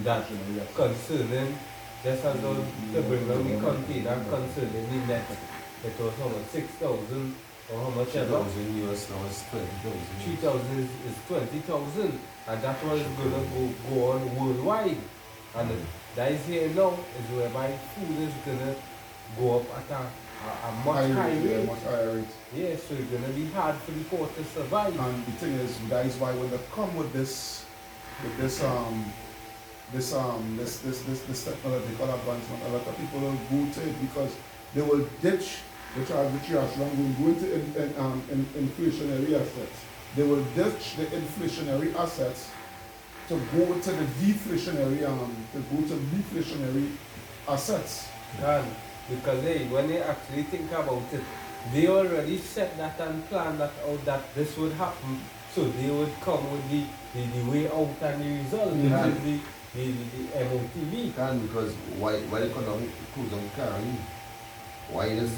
that concerning, just as to bring down the container concerning the net, it was how much, 6,000 or how much ever? 3,000 US now is 20,000. 3,000 is 20,000, and that was going to go on worldwide. And that is here now, is whereby food is going to go up at a much higher rate. Much higher rate. Yeah, so it's going to be hard for the poor to survive. And the thing is, that is why when they come with this technological advancement, a lot of people will go to it because they will ditch the trash and go into inflationary assets. They will ditch the inflationary assets to go to the deflationary assets. And because when they actually think about it, they already set that and planned that out that this would happen. So they would come with the way out and the result, which is the M.O.T.B. Because why they come down cruise on carrying? Why does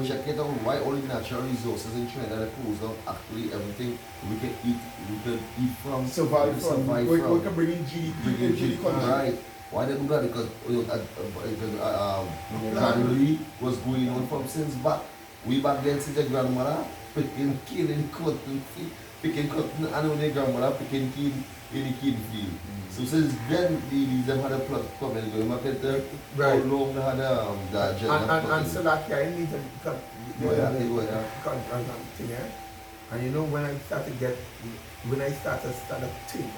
check it out? Why only natural resources in China that cruise down actually everything we can eat from, survive from. We can bring in GDP into the country. Right. Why they do that? Because family was going on from since back. We back then since the grandmother picking killing cotton, picking cotton, and when the grandmother picking cane in the cane field. So since then, them had a plot coming going back at the how long they had the agenda. And so that I need to come. And you know when I start to think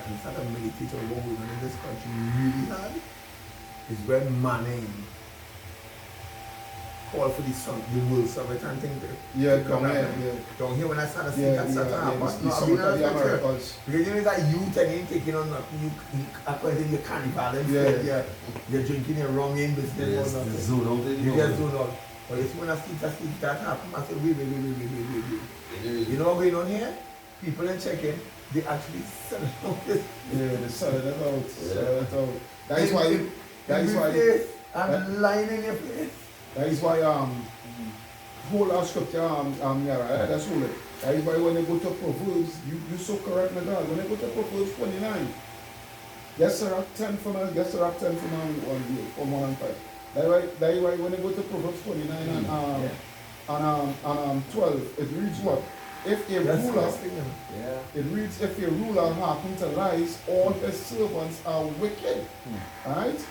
and start to meditate on what we're doing in this country really hard, is when Manning called for the World Summit and things. Down here when I started seeing that start to happen. Because you know that youth and you taking on according to your carnival and you're drinking your wrong in business or nothing. You get zoned out. But it's when I see that happen, I say, wait. You know what's going on here? People ain't checking, they actually sell it out. They sell it out. That is why I'm lying in your face. That is why whole our scripture that's all it. That is why when they go to Proverbs, you so correct, my God. When they go to Proverbs 29, yes sir, 10 from 1 and 5. That is why when they go to Proverbs 29 and 12, it reads what? If a ruler happen to lies, all his servants are wicked. Alright?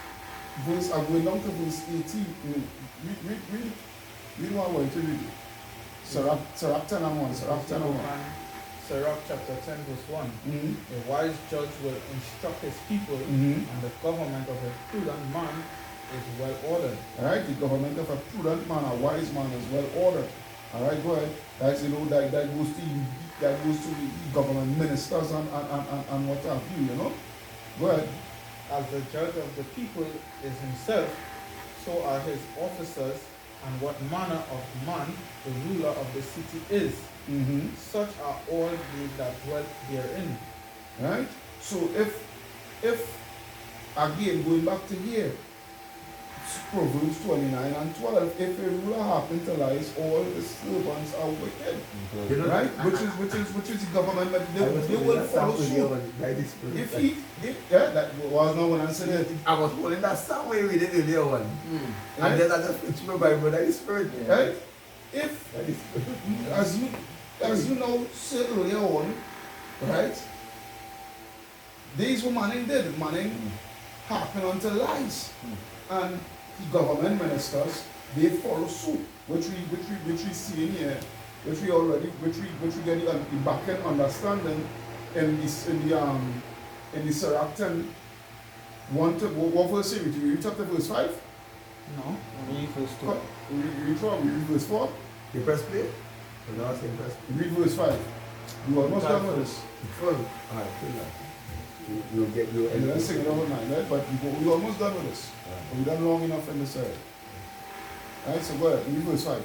I'm going down to verse 18. Read what I want to read. Sirach 10 and 1. Sirach chapter 10 verse 1. A wise judge will instruct his people, and the government of a prudent man is well ordered. Alright, the government of a prudent man, a wise man is well ordered. Alright, go ahead. That's that goes to the government ministers and what have you, you know? Go ahead. As the judge of the people is himself, so are his officers, and what manner of man the ruler of the city is. Such are all they that dwell therein. Right? So if again going back to here, Proverbs 29 and 12, if a ruler happen to lies, all the servants are wicked. You know, right? Which is the government, but they will follow suit. That was not when I said it. I was holding that somewhere with the earlier one. And then I just put my Bible, that is spirit. Right? If, as you know, said earlier on, right? These were Manning did. Manning happened onto lies. And the government ministers, they follow suit, which we see in here which we get the back end understanding in the Serapton. What verse you read chapter verse 5? No, only first two. Read verse 4? You press play? No, I say press play. Read verse 5. You almost done with this. Full. Alright, good enough. You'll get your And then sing it over nine, right? But we almost done with this. We've done long enough in this area. Alright, so go ahead, read verse 5.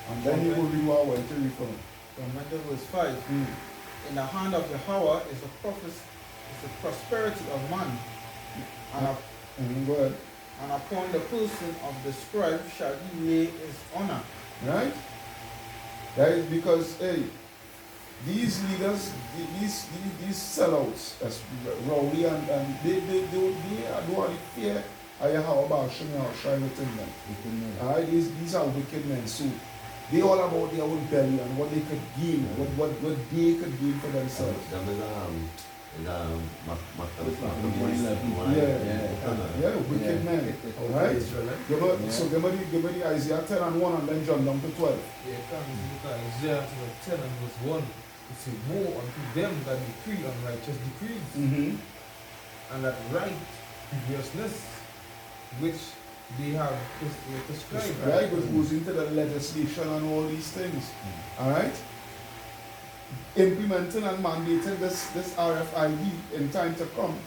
And then you will read what I want to read from it. From verse 5. In the hand of Yahweh is the prosperity of man. And, Go ahead. and upon the person of the scribe shall he lay his honor. Right? That is because, hey, these leaders, these sellouts, that's Rowley and they don't want to fear how about Shemi or Shai within them. Alright, these are wicked men. So they all about their own belly and what they could gain, what they could gain for themselves. Wicked men. Alright? So give me the Isaiah 10 and 1 and then John down to 12. Yeah, come look at Isaiah 10 and verse 1. It's a woe unto them that decree unrighteous decrees, and that right deviousness which they have prescribed. Right, which goes into the legislation and all these things. Alright? Implementing and mandating this RFID in time to come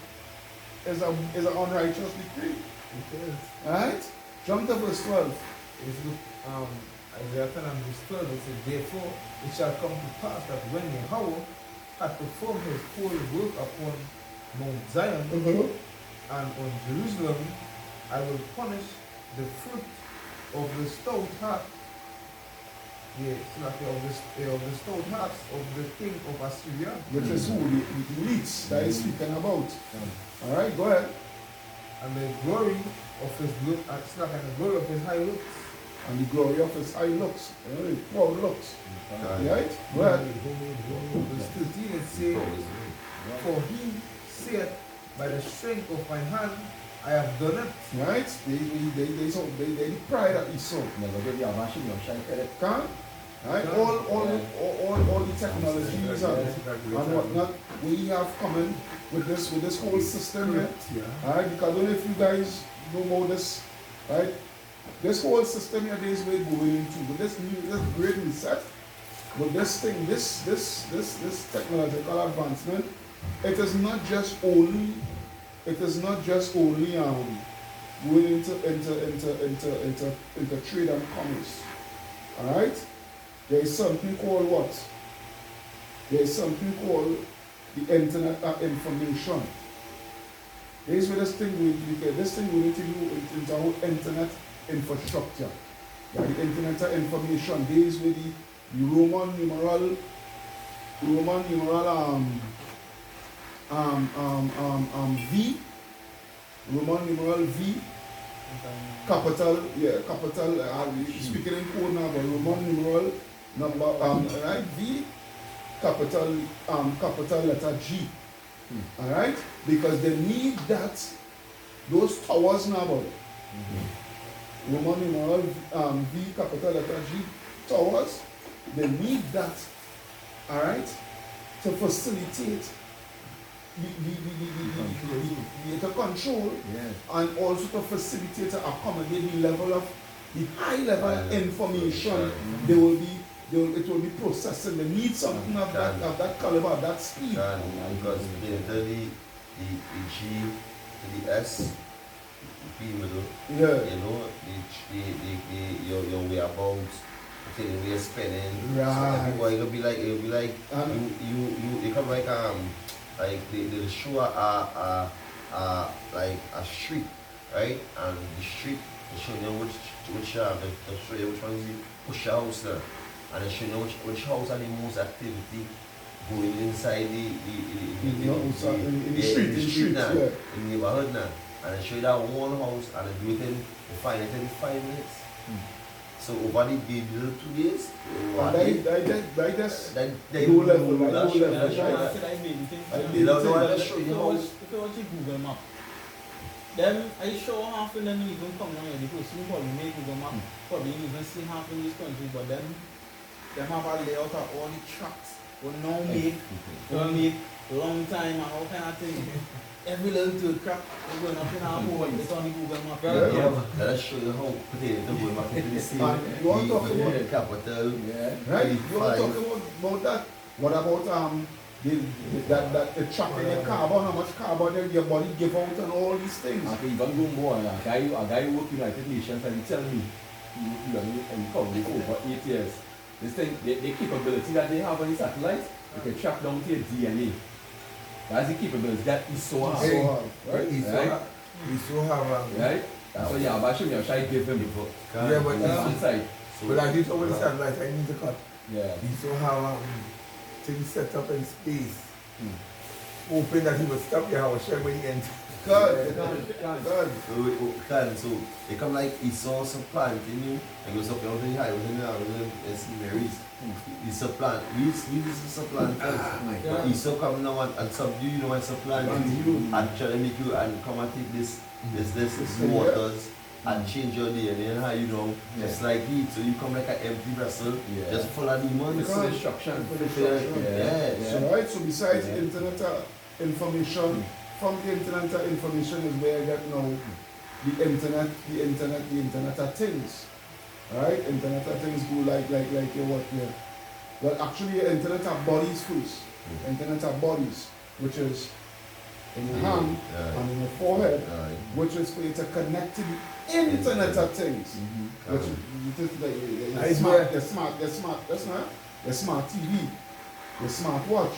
is an unrighteous decree. Alright? Jump to verse 12. Isaiah 10 and verse 12, it says, therefore it shall come to pass that when Yahweh hath performed his whole work upon Mount Zion and on Jerusalem, I will punish the fruit of the stout heart. Yes, of the stout hearts of the king of Assyria. Which is who? The elites that he's speaking about. Alright, go ahead. And the glory of his good and the glory of his high looks. And the glory of his high looks. Proud looks. Right? Go ahead. Verse 13 it says, for he said, by the strength of my hand I have done it. Right? They pride that he saw. Can't? Right? All the technologies and whatnot we have coming with this whole system here. Alright, because I don't know if you guys know about this, right? This whole system here is where we're going into, but this great reset, but this thing, this technological advancement, it is not just only going into trade and commerce. Alright? There is something called what? There is something called the internet of information. This is where this thing we need to do into our internet infrastructure. Yeah, the internet of information. This is where the Roman numeral V, Roman numeral V, capital, speaking in code now, but Roman numeral number, right, V, capital letter G, alright, because they need that, those towers now, boy. Roman numeral V, capital letter G, towers, they need that, alright, to facilitate the control and also to facilitate to accommodate the level of the high level information it will be processing. They need something of that caliber, of that speed. Because the G to the S, the P middle, you know, your whereabouts, okay, the way spending. Right. So it'll be like you come like the show like a street, right? And the street they show you which show you which one is push house there, and they show you which house are the most activity going inside the street now, in the neighborhood now, and they show you that one house and they do it in 5 minutes. So over the 2 days, like this low level, right? If you watch Google Map, Them, I sure half of them even come down here because you probably make Google Map, probably even see half in this country, but them have a layout of all the tracks. We now make, long time and all kind of thing. Every little dirt crack, we're going up in our hole, it's on the Google Map. Yeah, let's show you how potato will mark it in the sea. You want to talk about capital, right? You want to talk about that? What about the track in your carbon, how much carbon your body give out and all these things? I can even go more. A guy who worked in United Nations and he tell me, he come over 8 years. This thing, the capability that they have on the satellites, they can track down to your DNA. That's the capability. That is so hard. Right? He's so hard. Right? That's why Yabashim Yashai give him before. Yeah, but that's inside. But I did over the satellite, I need to cut. Yeah. He so hard things set up in space. Hoping that he would stop your house share when he ends. Good. So they come like he saw some plant in you and goes up there very high within the Marys. He supplant. We use the supplant first. But he so come now and subdue you know and supplant you and try to make you and come and take this waters and change your DNA and how you know just like heat. So you come like an empty vessel, just full of demons. For destruction. So right, so besides internet information, from the internet information is where I get now the internet of things. Right? Internet of things go like what here. Well actually internet of bodies first. Internet of bodies, which is in your hand and in your forehead, which is for you to connect to the internet of things. Which is your smart TV. Your smart watch,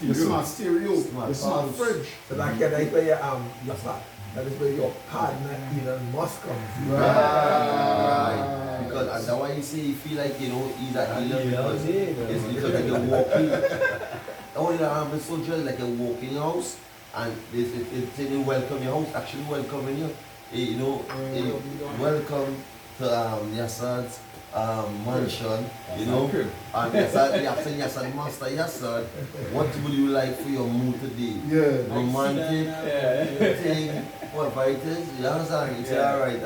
your smart stereo, your smart fridge. So like that is where your fat. That is where your partner Elon Musk comes. Right. Because that's why you say you feel like he's at Elon because it's because like you're walking. All you have is so just like a walking house and it's saying welcome your house, actually welcoming you. Welcome to Yassad's mansion, and Yassad master Yassad, what would you like for your mood today? Yeah. Romantic thing, whatever it is, you understand? You say, alright,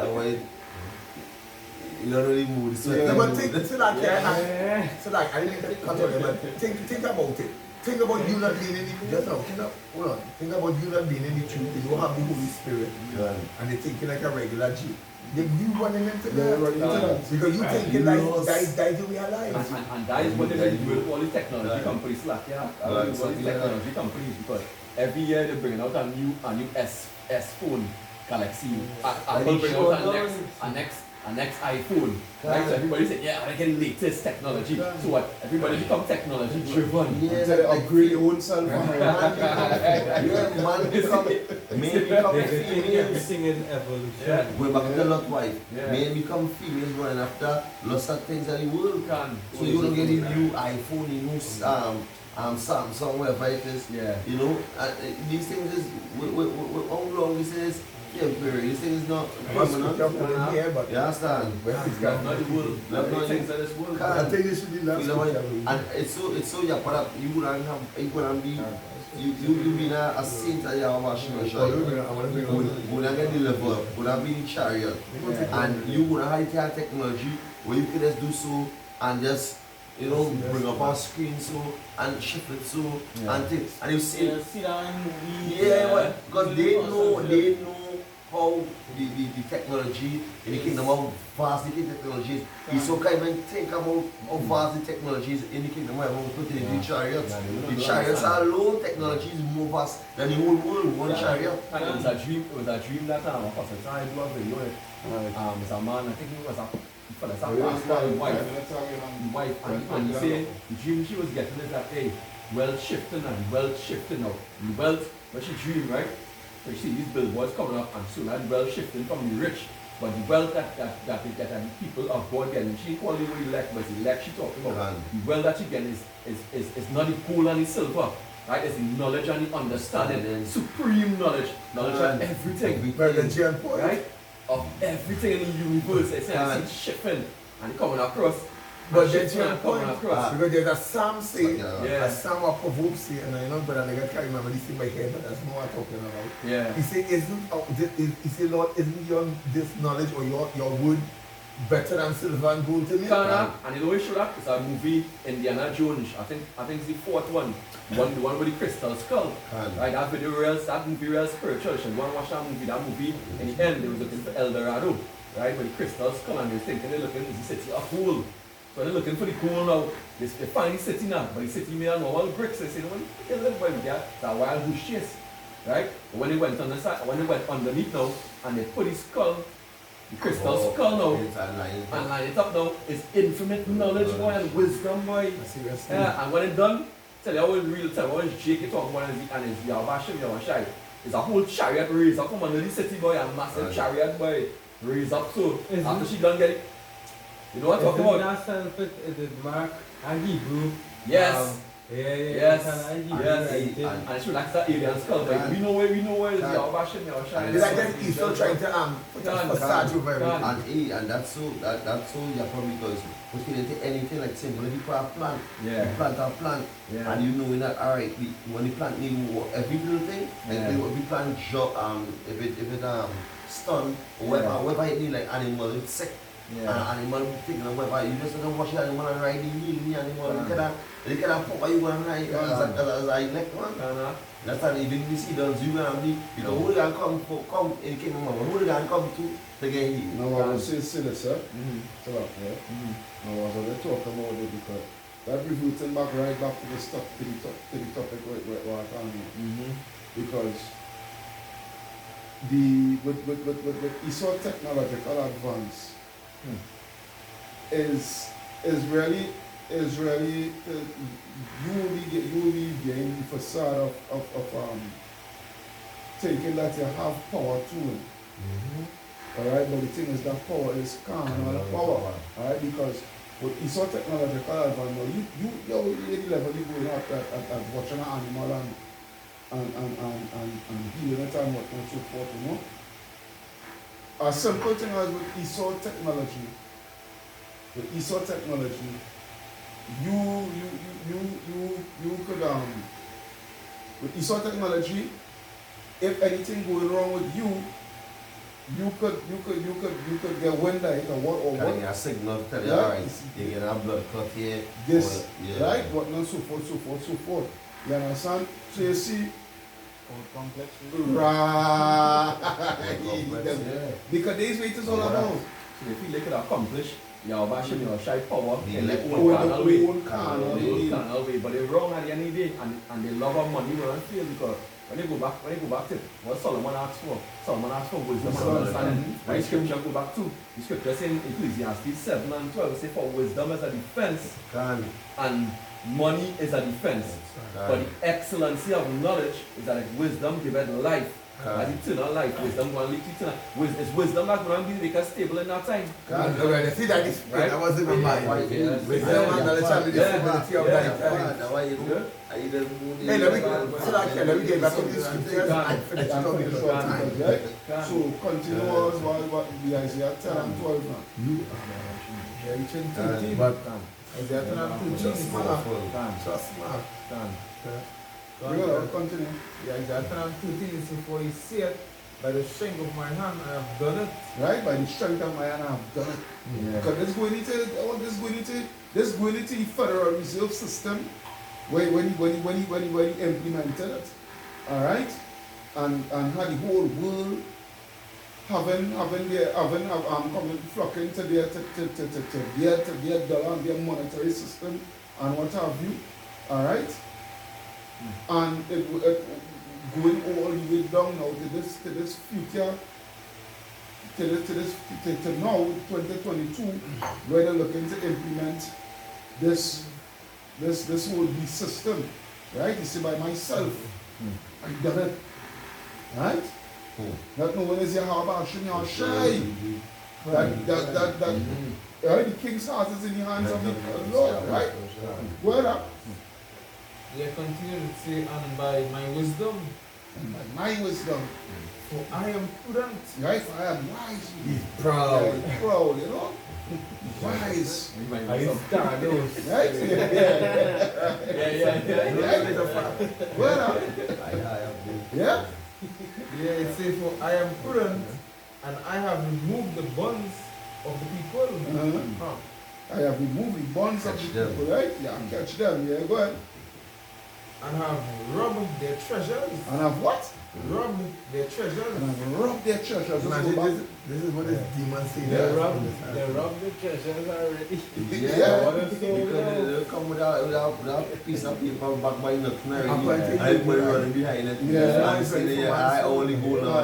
you don't really mood. So but I didn't cut on it, but think about it. Think about you not being in the think about you not being in the truth. You don't have the Holy Spirit. And they're thinking like a regular Jew. You running into that. Because you thinking like that you realize. And that is what they do with all the technology companies like all the technology companies because every year they're bringing out a new S phone Galaxy. Apple bring out a next iPhone. Right? So everybody said, I get the latest technology. So what? Everybody become technology driven. Yeah, they upgrade your own cell phone. Man become Everything is evolution. Going back to the lot wife. Men become females running after lots of things that the world can. So you don't get a new iPhone, a new Samsung, whatever it is. These things is how long this is. This thing is not permanent. You understand? Not the world. Not the things that this world. I think this should be last. And it's so you wouldn't be you been a saint at your washing machine. Wouldn't get delivered. Would have been in chariot. And you would have had technology where you could just do so and just bring up our screen so and shift it so and things. And you see that in movies. Because they know how the technology in the kingdom, how vast the technology is. You so kind of think about how vast the technology is in the kingdom, how we put it in the chariots. The chariots alone, technology is more vast than the whole world, one chariot. And it was a dream that Pastor Ty do a video. It's a man, I think he was a pastor, wife, and he said the dream she was getting is that wealth shifting now. The wealth, but she dreamed, right? So you see these billboards coming up and so that wealth shifting from the rich, but the wealth that the people of God getting, she called it elect, but the elect she talking about. The wealth that she getting is not the gold and the silver, right? It's the knowledge and the understanding, supreme knowledge of everything, right? Of everything in the universe. It's shifting and coming across. But and then shit to your not coming point, across. because there's a Psalm say, Yeah. a Psalm of Proverbs say, and I know, but I can't remember this in my head, but that's not what I'm talking about. Yeah. He say, he say, Lord, isn't this knowledge or your word better than silver and gold to me? And you know what show that? It's a movie, Indiana Jones. I think it's the fourth one. The one with the crystal skull. Right, that movie real spiritual. So you want to watch that movie, in the end they was looking for El Dorado. Right, with the crystal skull, and they're thinking they're looking for the city of gold. So they're looking for the gold now. They find the city now, but the city made of normal bricks. They say, well, you can live by there. It's a wild goose chase. Right? But when they went on the side, when they went underneath now, and they put the skull, the crystal skull now, and line it up now, is infinite knowledge, boy, and wisdom, boy. Yeah, and when it's done, tell you how it's real time, how it's Jake talking about, and it's Yawashim, Yawashai. It's a whole chariot race up from under the city, boy, a massive chariot, boy. Raise up so after she done get it. You know what I'm talking about? It is Mark and Hebrew. Yes. Yes. And it's like that alien skull, but we know where it's Yawashim, Yawashai. It's like that he's still trying to put a facade over everything. And that's so your problem because we can take anything like simple. If you put a plant, you plant a plant, and you know that alright, when the plant need every little thing, like if we plant if it stun or whatever it need like animal, it's sick. Animal thing and whatever, you just don't watch the animal and ride the animal. They can pop you and ride as I like one. That's how even we see those you and me, because who can come in the kingdom, who can come to get healed. Now I will say this, sir. Now I was going to talk about it because that reverting right back to the topic where I found you. Because with ESOL technological advance is really you will be getting the facade of thinking that you have power to it. Alright, but the thing is that power is carnal power. Alright, because with ESOL technological advance, you're at the level you go at watching an animal and healing it and what and so forth, you know. A simple thing as with ESOL technology, you could with ESOL technology, if anything going wrong with you could get wind of it or what or what. A signal tell you alright, you get a blood clot here. This right, what and so forth. You understand? So you see complex. Right. Because these weight is all about. So if you can accomplish Yawashim, Yawashai power, in their own carnal way. But they're wrong at the end of the day, and they love our money will not fail because when they go back to what Solomon asked for wisdom and understanding. Right, scripture go back to the scripture saying Ecclesiastes 7 and 12 say for wisdom is a defense and money is a defense. But the excellency of knowledge is that wisdom giveth life. As eternal life, wisdom going to lead to eternal. It's wisdom that's going to make us stable in that time. See that is right? That wasn't in my mind. Wisdom and knowledge shall be the stability of that time. Hey, let me get back to this scripture and finish talking the short time. So continuous what the Isaiah 10 and 12 now. Yeah, you shouldn't 13. Isaiah 10 and 13. Trust me. Continue. Yeah, Isaiah 10 and 13 is for he said, by the strength of my hand I have done it. Right, by the strength of my hand I have done it. Because this going into the Federal Reserve System when he implemented it. Alright? And had the whole world coming flocking to their dollar and their monetary system and what have you. Alright? And it going all the way down now to this future, to now 2022, where they're looking to implement this whole beast system, right? You see, by myself, I've done it, right? That no one is here, how about your shy? Right? The king's heart is in the hands of the Lord, right? Word up. Yeah, continue to say, and by my wisdom. And by my wisdom. For I am prudent. Right? For I am wise. He's proud. Yeah, proud, you know? Wise. I start those. Right? Yeah. Well, yeah? Yeah, it says, for I am prudent and I have removed the bonds of the people. Uh-huh. I have removed the bonds of Catch the them. people, right? Yeah, catch them. Yeah, go ahead. And have robbed their treasures. And have what? Robbed their treasures. And have robbed their treasures. Imagine this is what this demon say. They robbed the treasures already. Yeah. What a soul Because now. they come without a piece of paper back by nothing already. Apparently, Everybody running behind it. Yeah. And saying, yeah, I only go now. I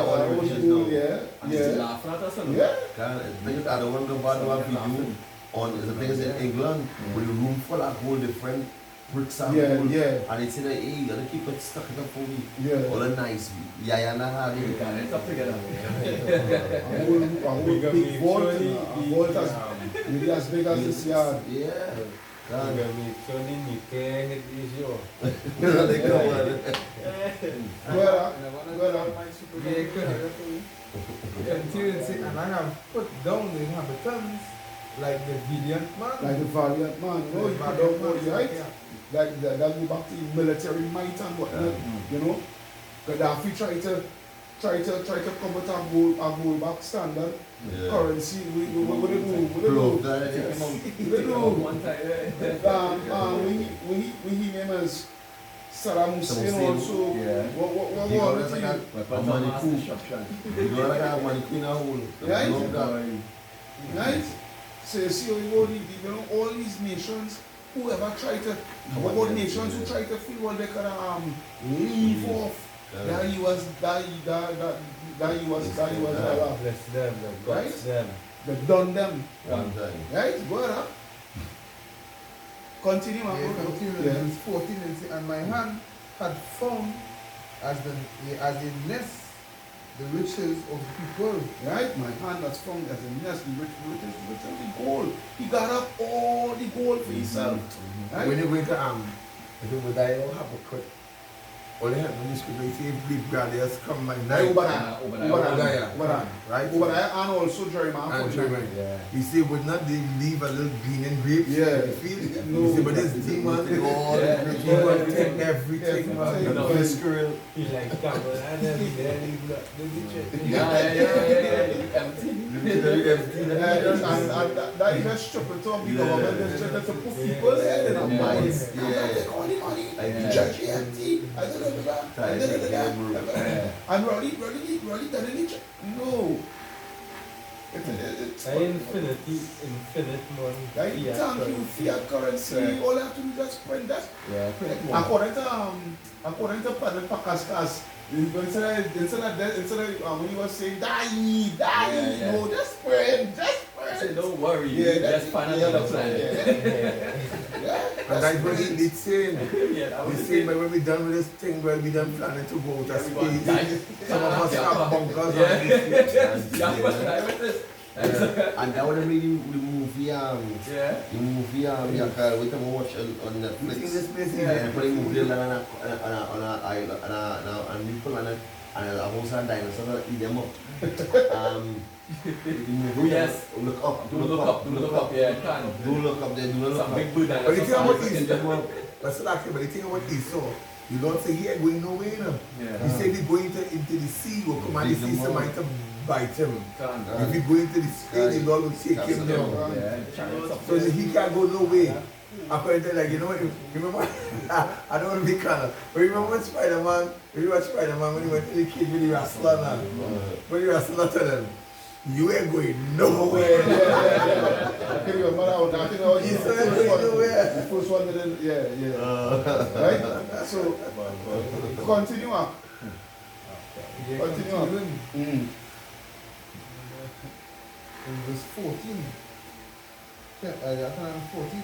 only riches now. Yeah. And still Yeah. laugh at us, you know? Yeah. I don't want to go bad one video on the things in England with a room full of whole different bricks and Yeah, gold. yeah. And it's in a, hey, you gotta keep it stuck it up for me. Yeah. All a nice, yeah, and I We have can end up together. A whole big vault. A vault as maybe as big as this yard. Yeah. You God. can make sure the Nikkei hit is yours. They come on. Well, Continue, say, and I have put down the inhabitants like the valiant man. like the valiant man, you know, you put down body, right? Like that go back to military might and whatnot, you know. Gaddafi tried to come with a gold back standard currency. We do. One time, We hear him as Saddam Hussein also. Yeah. What You know, was that's it? like weapons of mass destruction. you know, like a money queen and whole. Right? You know that. Right? So you see how you know, all these nations, whoever try to, what about nations who try to feel what they can leave off that US dollar, Bless them, bless them. they done them, One time. right? Go ahead. Continue, man. Yeah, continue. Yeah. Verse 14, and say, and my hand had found as a nest the riches of the people. Right? My hand has found as a nest the riches of the gold. He got up all the gold for himself. Right? When you go to if you would die, you'll have a cut. All you have in this scripture, you see big brothers come by night. Obadiah. Right? Obadiah and also Jeremiah. And Jeremiah. Yeah. You see, would not they leave a little green and grapes? Yeah. You feel? No. You see, but this demon, he will take everything. Everything. No, this squirrel. He like Campbell and then he block the church. Yeah. Empty. And that is a stupid talk the government is trying to put people head in a Yeah. minds. Yeah. I'm not take all the money. Yeah. The church is empty. And Rolly done any church. No. It's Infinite money. right? Thank you, fiat currency. Yeah. All you have to do is just print that. Yeah, print more. According to Padre Pakaskas, instead of when he was saying die, Yeah. no, just print. Say, don't worry, Yeah, just find another plan. And that's what he saying. Yeah, that was He the saying, thing. but when we done with this thing, well, we done planning to go to Everyone space. died. Some of us have bunkers. Yeah. and this. Yeah, what's that with this? And that would have really the movie, Yeah. the movie, yeah, we can watch on You see Netflix. this place Yeah, here? putting movie on a island, and we put on it, and a house and dinosaurs and eat them up. The movie, Yes. Look up, Do look up, yeah, can. Do look up there, do not look Some up. big Buddha. But the thing about Some- Esau, that's what I say, but the thing about Esau, you don't say he ain't going nowhere, you know. Yeah. He said he going into the sea, will come and the sea, somebody to bite him. Can. If he go into the sea, the Lord will take him down. Yeah, chance up So there. he can't go nowhere. According to like, you know what, remember, I don't want to be kind of, but remember when Spider-Man when he went to the kid with the wrestler now, when the wrestler to them, you ain't going nowhere. I can remember that one. I think that was You the said first one. nowhere. The first one didn't, yeah. Right? So, continue on. Yeah, Continue on. continuing. In verse 14. Yeah, 14.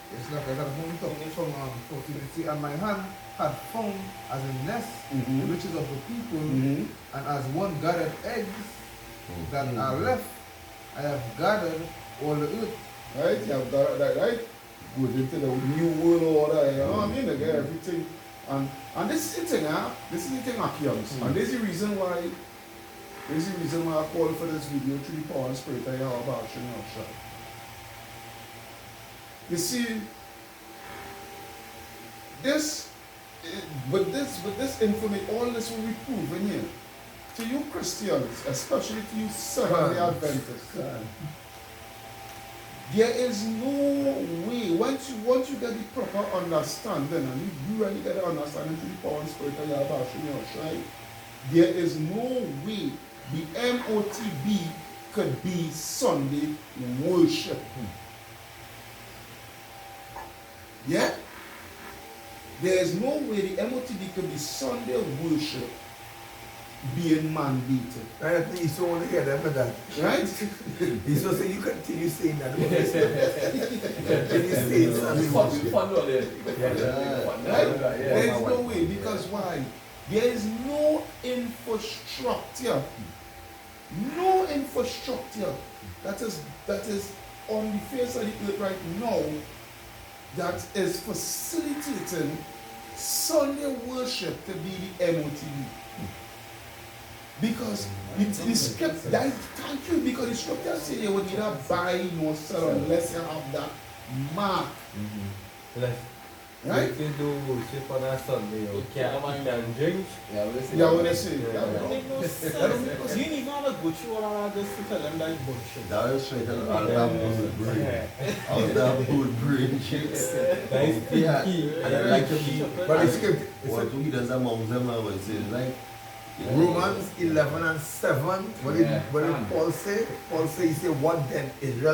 It's like I got a moment from 14. You see, and my hand had found as a nest the riches of the people, and as one gathered eggs that are left, I have gathered all the earth. Right? You have that, right? Good into the new world order, you know what I mean? They get everything. And this is the thing, This is the thing, Akians. And this is the reason why This is the reason why I call for this video through the power and spirit of Yahweh Hashem Yahushua. You see, with this information, all this will be proven here. To you Christians, especially to you Seventh-day Adventists, there is no way, once you get the proper understanding, and you really get the understanding through the power and spirit of Yahweh Hashem Yahushua, there is no way the M.O.T.B could be Sunday worship. Yeah? There is no way the M.O.T.B could be Sunday worship being mandated. I think he's so want to hear them for that. Right? He's so saying you continue saying that. Continue saying something. Right? There is no way, because why? There is no infrastructure. No infrastructure that is on the face of the earth right now that is facilitating Sunday worship to be the M.O.T.B. Because the scripture, thank you, because the scripture says you will neither buy nor sell unless you have that mark. Right? If you do worship on a Sunday, you can't eat and drink. Yeah, what they say. That make no sense. You need not go through all of this to tell them that bullshit. That is straight up all that good brain. All that good brain chicks. That is Yeah, key. and I like to be. But it's good. What we does among them, I would say, like. Romans 11 and 7. What did Paul say? Paul say, he said, what then? Israel